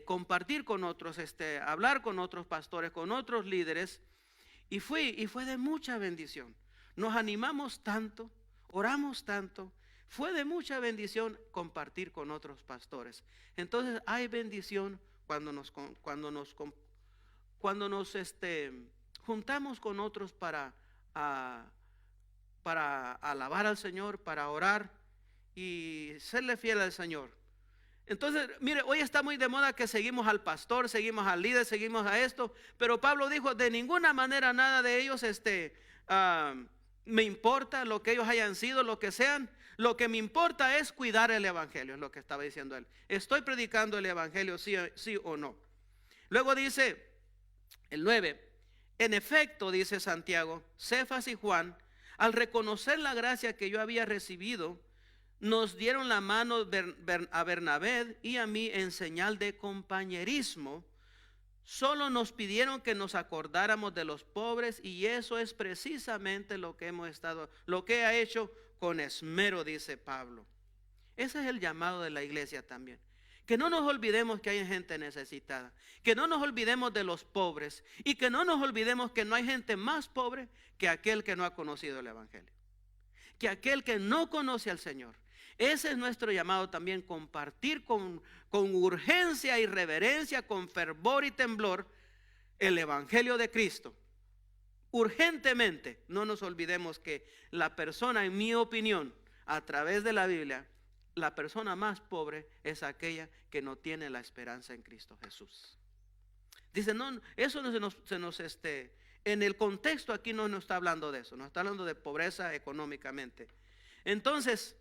Compartir con otros, hablar con otros pastores, con otros líderes. Y fue de mucha bendición. Nos animamos tanto, oramos tanto. Fue de mucha bendición compartir con otros pastores. Entonces hay bendición cuando nos juntamos con otros para alabar al Señor, para orar y serle fiel al Señor. Entonces, mire, hoy está muy de moda que seguimos al pastor, seguimos al líder, seguimos a esto, pero Pablo dijo, de ninguna manera nada de ellos me importa lo que ellos hayan sido, lo que sean. Lo que me importa es cuidar el evangelio, es lo que estaba diciendo él. Estoy predicando el evangelio, sí o no. Luego dice el 9, en efecto, dice Santiago, Cefas y Juan, al reconocer la gracia que yo había recibido, nos dieron la mano a Bernabé y a mí en señal de compañerismo Solo nos pidieron que nos acordáramos de los pobres, y eso es precisamente lo que lo que ha hecho con esmero, dice Pablo. Ese es el llamado de la iglesia también. Que no nos olvidemos que hay gente necesitada, que no nos olvidemos de los pobres, y que no nos olvidemos que no hay gente más pobre que aquel que no ha conocido el evangelio, que aquel que no conoce al Señor. Ese es nuestro llamado también, compartir con urgencia y reverencia, con fervor y temblor, el evangelio de Cristo. Urgentemente, no nos olvidemos que la persona, en mi opinión, a través de la Biblia, la persona más pobre es aquella que no tiene la esperanza en Cristo Jesús. Dice, no, eso en el contexto aquí no nos está hablando de eso, nos está hablando de pobreza económicamente. Entonces,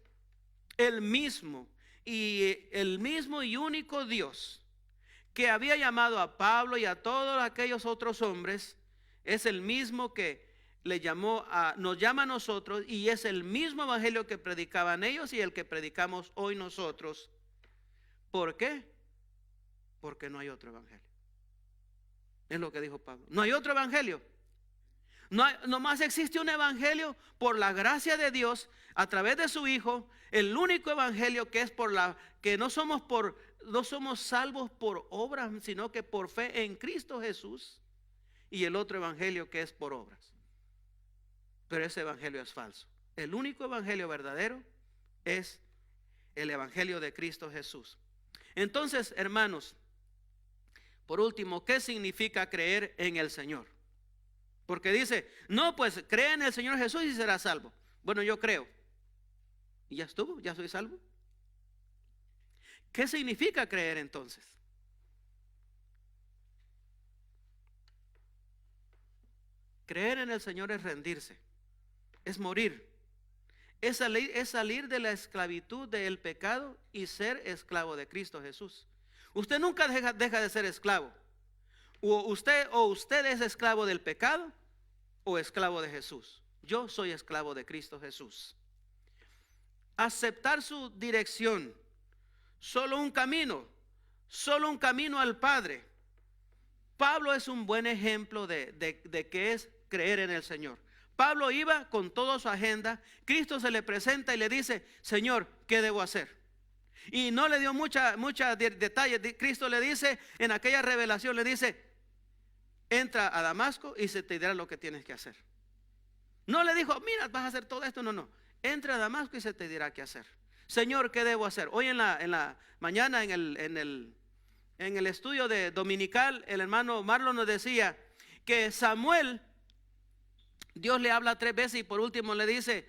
el mismo y único Dios que había llamado a Pablo y a todos aquellos otros hombres, es el mismo que nos llama a nosotros, y es el mismo evangelio que predicaban ellos y el que predicamos hoy nosotros. ¿Por qué? Porque no hay otro evangelio. Es lo que dijo Pablo. No hay otro evangelio. Nomás existe un evangelio por la gracia de Dios a través de su Hijo. El único evangelio que es que no somos salvos por obras, sino que por fe en Cristo Jesús. Y el otro evangelio que es por obras. Pero ese evangelio es falso. El único evangelio verdadero es el evangelio de Cristo Jesús. Entonces, hermanos, por último, ¿qué significa creer en el Señor? Porque dice, no, pues cree en el Señor Jesús y será salvo. Bueno, yo creo. ¿Y ya estuvo? ¿Ya soy salvo? ¿Qué significa creer entonces? Creer en el Señor es rendirse, es morir, es salir de la esclavitud del pecado y ser esclavo de Cristo Jesús. Usted nunca deja de ser esclavo. O usted es esclavo del pecado o esclavo de Jesús. Yo soy esclavo de Cristo Jesús. Aceptar su dirección, solo un camino al Padre. Pablo es un buen ejemplo de qué es creer en el Señor. Pablo iba con toda su agenda. Cristo se le presenta y le dice, Señor, ¿qué debo hacer? Y no le dio mucha detalles. Cristo le dice, en aquella revelación le dice, entra a Damasco y se te dirá lo que tienes que hacer. No le dijo, mira, vas a hacer todo esto. No. Entra a Damasco y se te dirá qué hacer. Señor, ¿qué debo hacer? Hoy en la mañana en el estudio de dominical, el hermano Marlon nos decía que Samuel, Dios le habla 3 veces y por último le dice,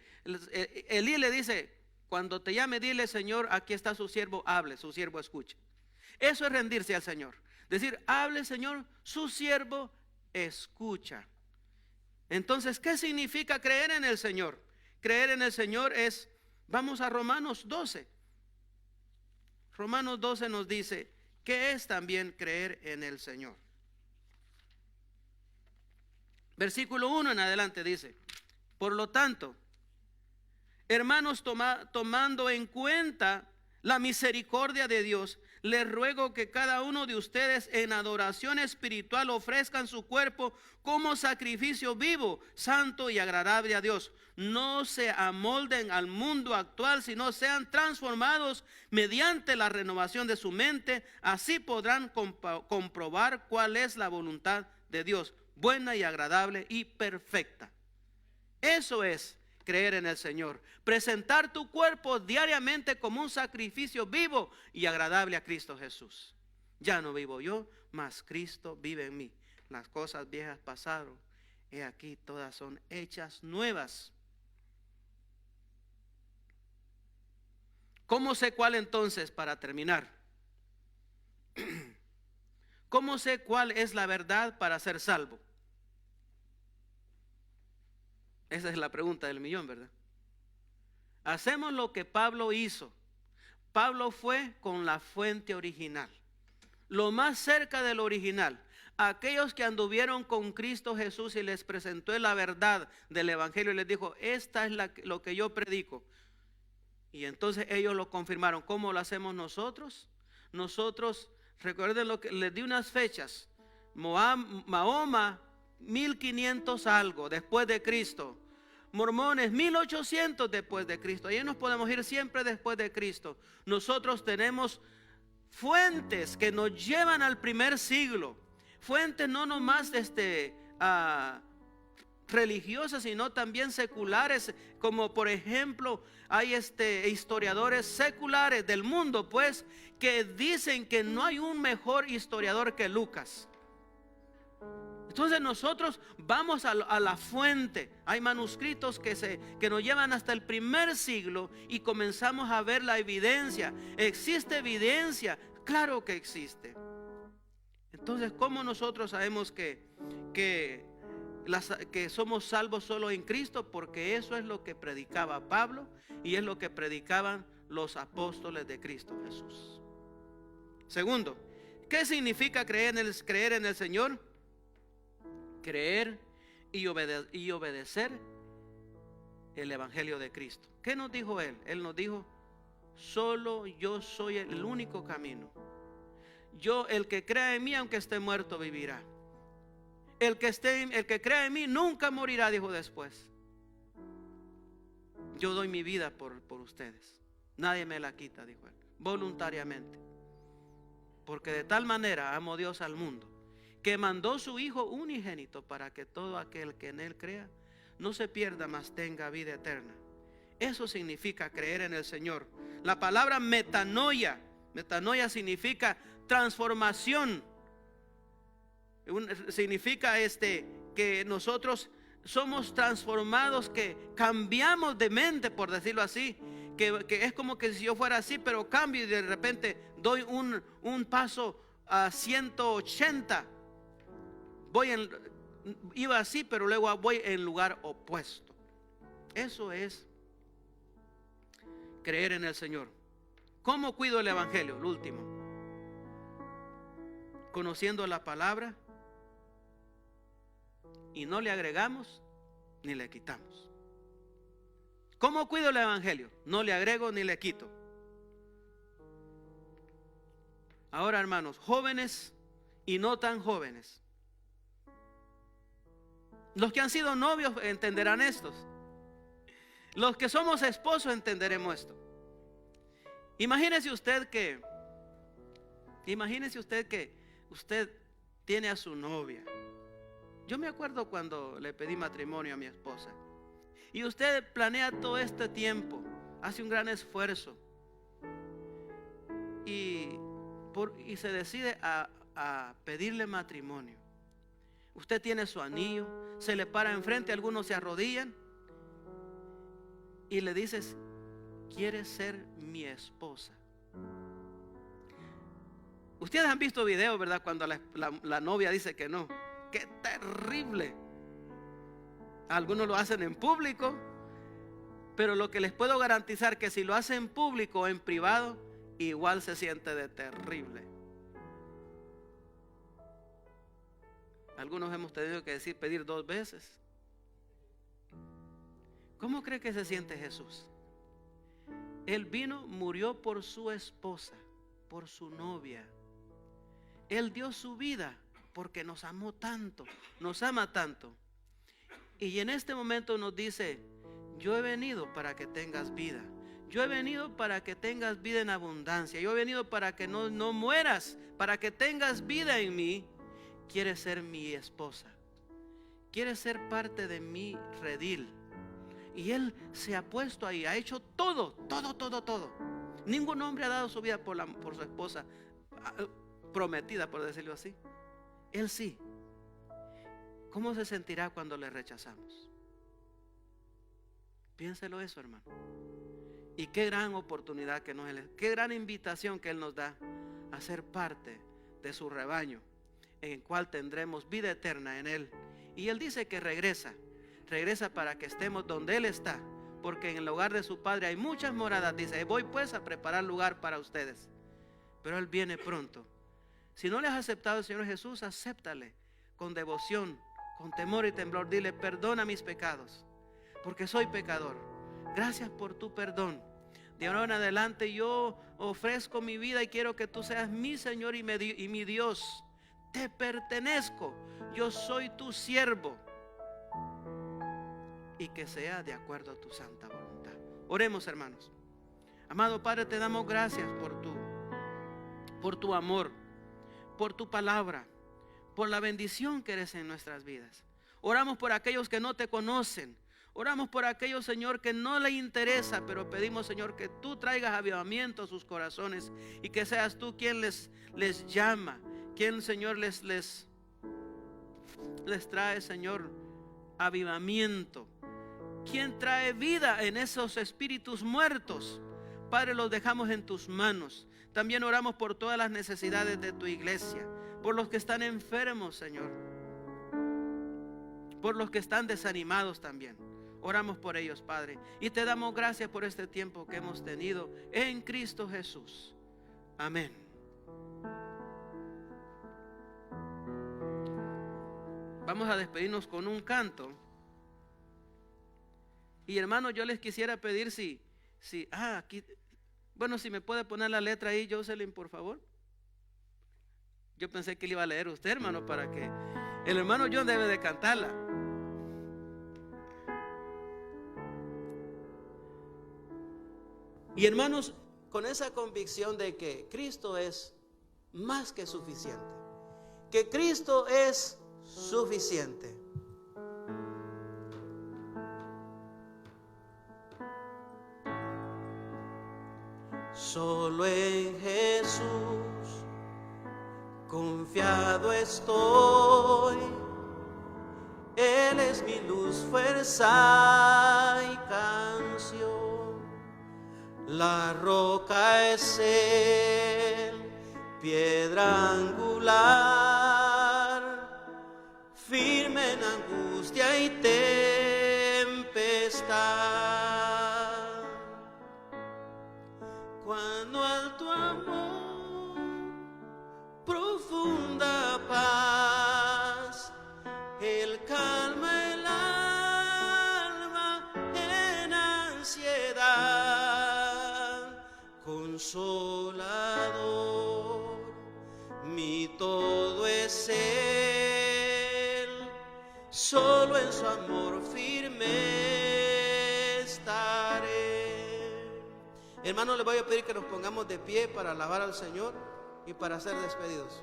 Elí le dice, cuando te llame dile, Señor, aquí está su siervo, hable, su siervo escuche. Eso es rendirse al Señor. Decir, hable, Señor, su siervo escucha. Entonces, ¿qué significa creer en el Señor? Creer en el Señor es, vamos a Romanos 12. Romanos 12 nos dice, ¿qué es también creer en el Señor? Versículo 1 en adelante dice, por lo tanto, hermanos, tomando en cuenta la misericordia de Dios, les ruego que cada uno de ustedes en adoración espiritual ofrezcan su cuerpo como sacrificio vivo, santo y agradable a Dios. No se amolden al mundo actual, sino sean transformados mediante la renovación de su mente. Así podrán comprobar cuál es la voluntad de Dios, buena y agradable y perfecta. Eso es creer en el Señor. Presentar tu cuerpo diariamente como un sacrificio vivo y agradable a Cristo Jesús. Ya no vivo yo, mas Cristo vive en mí. Las cosas viejas pasaron, he aquí todas son hechas nuevas. ¿Cómo sé cuál entonces, para terminar? ¿Cómo sé cuál es la verdad para ser salvo? Esa es la pregunta del millón, ¿verdad? Hacemos lo que Pablo hizo. Pablo fue con la fuente original, lo más cerca del original. Aquellos que anduvieron con Cristo Jesús y les presentó la verdad del evangelio y les dijo, esta es lo que yo predico. Y entonces ellos lo confirmaron. ¿Cómo lo hacemos nosotros? Nosotros, recuerden lo que les di unas fechas. Mahoma 1500 algo después de Cristo. Mormones 1800 después de Cristo. Ahí nos podemos ir siempre después de Cristo. Nosotros tenemos fuentes que nos llevan al primer siglo. Fuentes no nomás religiosas, sino también seculares, como por ejemplo hay historiadores seculares del mundo, pues, que dicen que no hay un mejor historiador que Lucas. Entonces nosotros vamos a la fuente. Hay manuscritos que nos llevan hasta el primer siglo y comenzamos a ver la evidencia. ¿Existe evidencia? Claro que existe. Entonces, ¿cómo nosotros sabemos que somos salvos solo en Cristo? Porque eso es lo que predicaba Pablo y es lo que predicaban los apóstoles de Cristo Jesús. Segundo, ¿qué significa creer en el Señor? Creer y obedecer el Evangelio de Cristo. ¿Qué nos dijo Él? Él nos dijo: solo yo soy el único camino. El que crea en mí, aunque esté muerto, vivirá. El que crea en mí nunca morirá, dijo después. Yo doy mi vida por ustedes. Nadie me la quita, dijo Él, voluntariamente. Porque de tal manera amó Dios al mundo, que mandó su Hijo unigénito para que todo aquel que en Él crea no se pierda, mas tenga vida eterna. Eso significa creer en el Señor. La palabra metanoia significa transformación. Significa que nosotros somos transformados, que cambiamos de mente, por decirlo así. Que es como que si yo fuera así, pero cambio y de repente doy un paso a 180. Iba así, pero luego voy en lugar opuesto. Eso es creer en el Señor. ¿Cómo cuido el Evangelio? Lo último, conociendo la palabra, y no le agregamos ni le quitamos. ¿Cómo cuido el Evangelio? No le agrego ni le quito. Ahora, hermanos, jóvenes y no tan jóvenes, los que han sido novios entenderán esto. Los que somos esposos entenderemos esto. Imagínese usted que usted tiene a su novia. Yo me acuerdo cuando le pedí matrimonio a mi esposa. Y usted planea todo este tiempo, hace un gran esfuerzo y se decide a pedirle matrimonio. Usted tiene su anillo, se le para enfrente, algunos se arrodillan y le dices: ¿quieres ser mi esposa? Ustedes han visto videos, ¿verdad? Cuando la novia dice que no. ¡Qué terrible! Algunos lo hacen en público, pero lo que les puedo garantizar que si lo hacen en público o en privado, igual se siente de terrible. Algunos hemos tenido que pedir 2 veces. ¿Cómo cree que se siente Jesús? Él vino, murió por su esposa, por su novia. Él dio su vida porque nos amó tanto, nos ama tanto. Y en este momento nos dice: yo he venido para que tengas vida. Yo he venido para que tengas vida en abundancia. Yo he venido para que no mueras, para que tengas vida en mí. Quieres ser mi esposa. Quieres ser parte de mi redil. Y Él se ha puesto ahí, ha hecho todo. Ningún hombre ha dado su vida por su esposa prometida, por decirlo así. Él sí. ¿Cómo se sentirá cuando le rechazamos? Piénselo eso, hermano. Y qué gran oportunidad qué gran invitación que Él nos da a ser parte de su rebaño, en el cual tendremos vida eterna en Él. Y Él dice que regresa para que estemos donde Él está, porque en el hogar de su Padre hay muchas moradas. Dice: voy pues a preparar lugar para ustedes. Pero Él viene pronto. Si no le has aceptado al Señor Jesús, acéptale con devoción, con temor y temblor. Dile: perdona mis pecados, porque soy pecador. Gracias por tu perdón. De ahora en adelante yo ofrezco mi vida y quiero que tú seas mi Señor y mi Dios. te pertenezco, yo soy tu siervo, y que sea de acuerdo a tu santa voluntad. Oremos, hermanos. Amado Padre, te damos gracias por tu amor, por tu palabra, por la bendición que eres en nuestras vidas. Oramos por aquellos que no te conocen. Oramos por aquellos, Señor, que no les interesa, pero pedimos, Señor, que tú traigas avivamiento a sus corazones y que seas tú quien les llama, quien, Señor, les trae, Señor, avivamiento. Quien trae vida en esos espíritus muertos. Padre, los dejamos en tus manos. También oramos por todas las necesidades de tu iglesia, por los que están enfermos, Señor, por los que están desanimados también. Oramos por ellos, Padre, y te damos gracias por este tiempo que hemos tenido en Cristo Jesús. Amén. Vamos a despedirnos con un canto. Y hermanos, yo les quisiera pedir si me puede poner la letra ahí, Jocelyn, por favor. Yo pensé que le iba a leer usted, hermano, para que el hermano John debe de cantarla. Y hermanos, con esa convicción de que Cristo es más que suficiente, que Cristo es suficiente. Solo en Jesús confiado estoy. Él es mi luz, fuerza y canción. La roca es Él, piedra angular, firme en angustia y tempestad. Cuando alto amor, profunda paz, Él calma el alma en ansiedad. Consolador, mi todo es Él, solo en su amor firme estaré. Hermanos, les voy a pedir que nos pongamos de pie para alabar al Señor y para ser despedidos.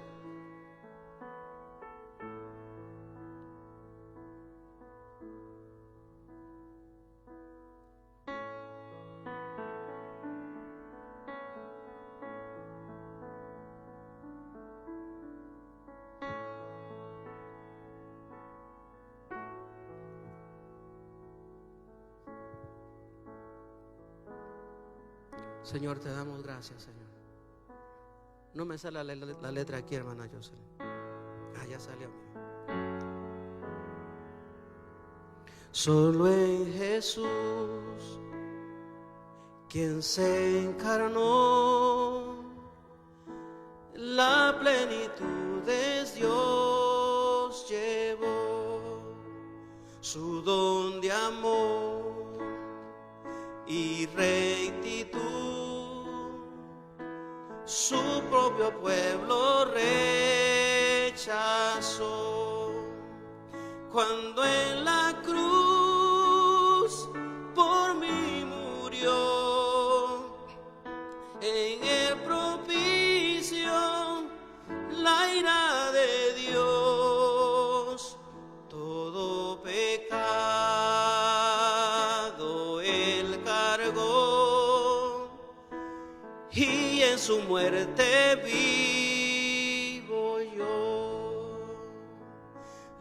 Señor, te damos gracias, Señor. No me sale la letra aquí, hermana Jocelyn. Ya salió. Solo en Jesús, quien se encarnó, la plenitud de Dios llevó, su don de amor y rectitud, su propio pueblo rechazó. Cuando en la cruz por mí murió, en el propicio la ira de Dios, todo pecado Él cargó, y en su muerte vivo yo.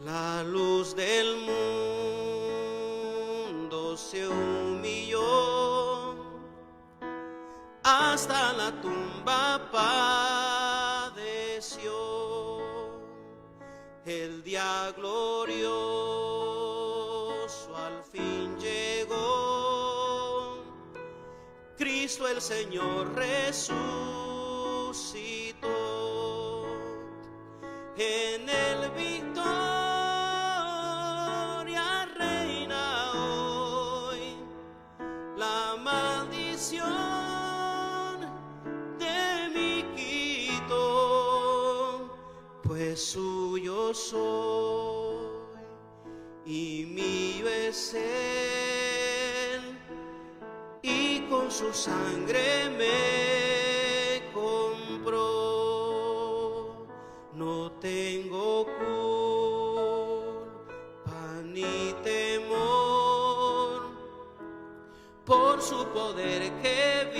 La luz del mundo se humilló, hasta la tumba padeció. El día glorioso al fin llegó, Cristo el Señor resucitó. En el victoria reina hoy, la maldición de mi quito, pues pues suyo soy y mío es Él, y con su sangre me compró. No tengo culpa ni temor, por su poder que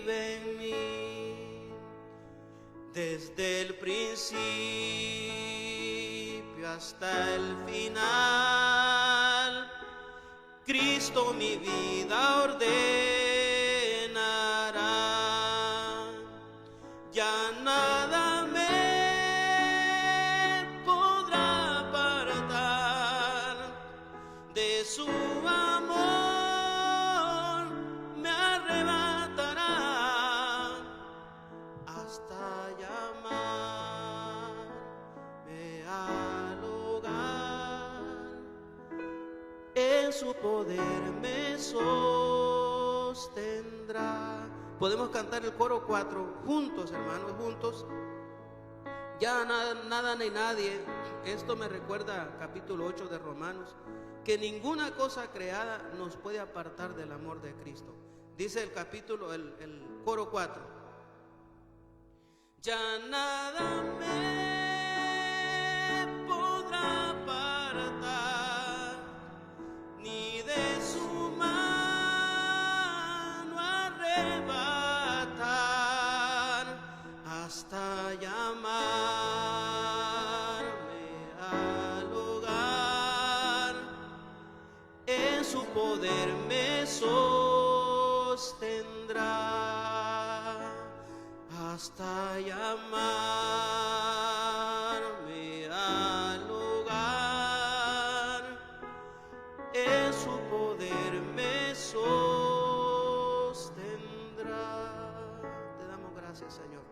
vive en mí. Desde el principio hasta el final, Cristo mi vida ordenará. Ya nada me podrá apartar de su amor, me arrebatará hasta llamarme al hogar. En su poder me sostendrá. Podemos cantar el coro 4 juntos, hermanos, juntos. Ya nada ni nadie. Esto me recuerda capítulo 8 de Romanos, que ninguna cosa creada nos puede apartar del amor de Cristo. Dice el capítulo, el coro 4. Ya nada me podrá apartar, ni de su mano arrebatar, hasta llamarme al hogar. En su poder me sostendrá hasta llamarme al hogar. En su poder me sostendrá. Te damos gracias, Señor.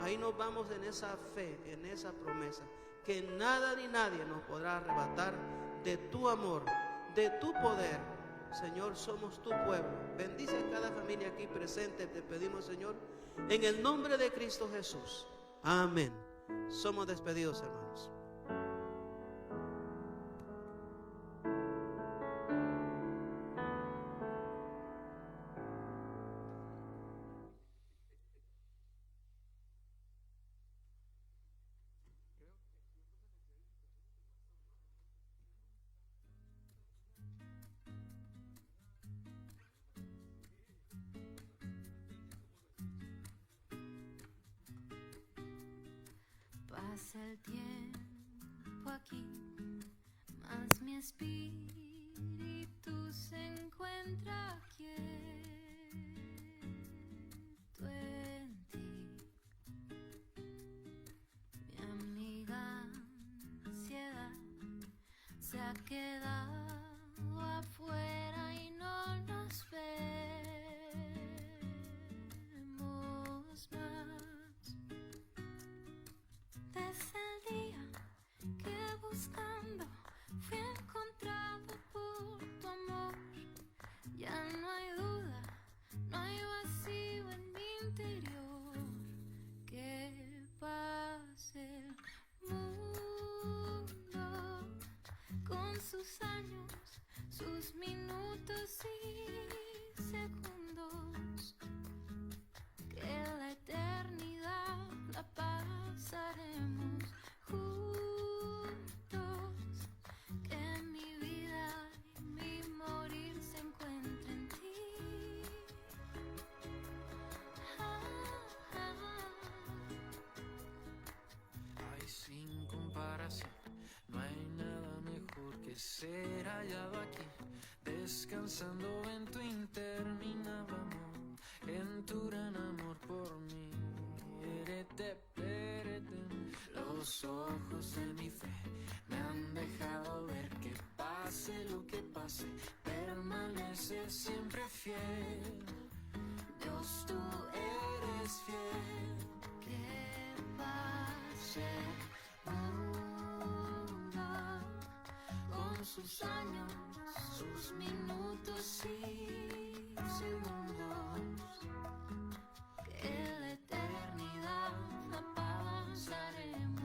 Ahí nos vamos en esa fe, en esa promesa, que nada ni nadie nos podrá arrebatar de tu amor, de tu poder. Señor, somos tu pueblo. Bendice a cada familia aquí presente, te pedimos, Señor, en el nombre de Cristo Jesús. Amén. Somos despedidos, hermanos. Pasa el tiempo aquí, más mi espíritu se encuentra quieto en ti. Mi amiga ansiedad se ha quedado afuera y no nos vemos más. Desde el día que buscando fui encontrado por tu amor, ya no hay duda, no hay vacío en mi interior. Que pase el mundo con sus años, sus minutos y segundos, que la eternidad la pasaremos juntos, que mi vida y mi morir se encuentren en ti. Ay, sin comparación, no hay nada mejor que ser hallado aquí, descansando en tu interminable amor, en tu gran amor por mí. Los ojos de mi fe me han dejado ver que pase lo que pase, permanece siempre fiel. Dios, tú eres fiel. Que pase el mundo con sus años, sus minutos y segundos, que la eternidad la pasaremos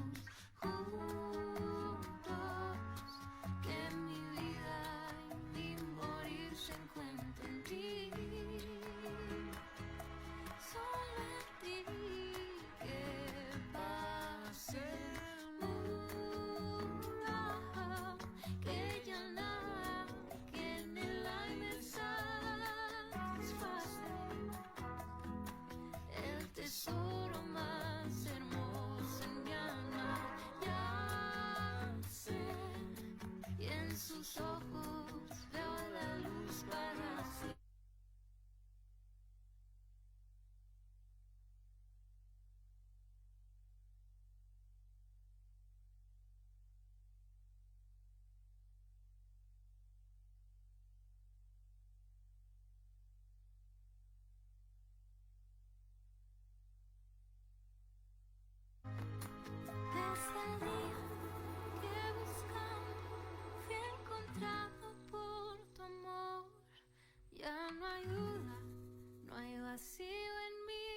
no hay duda, no hay vacío en mi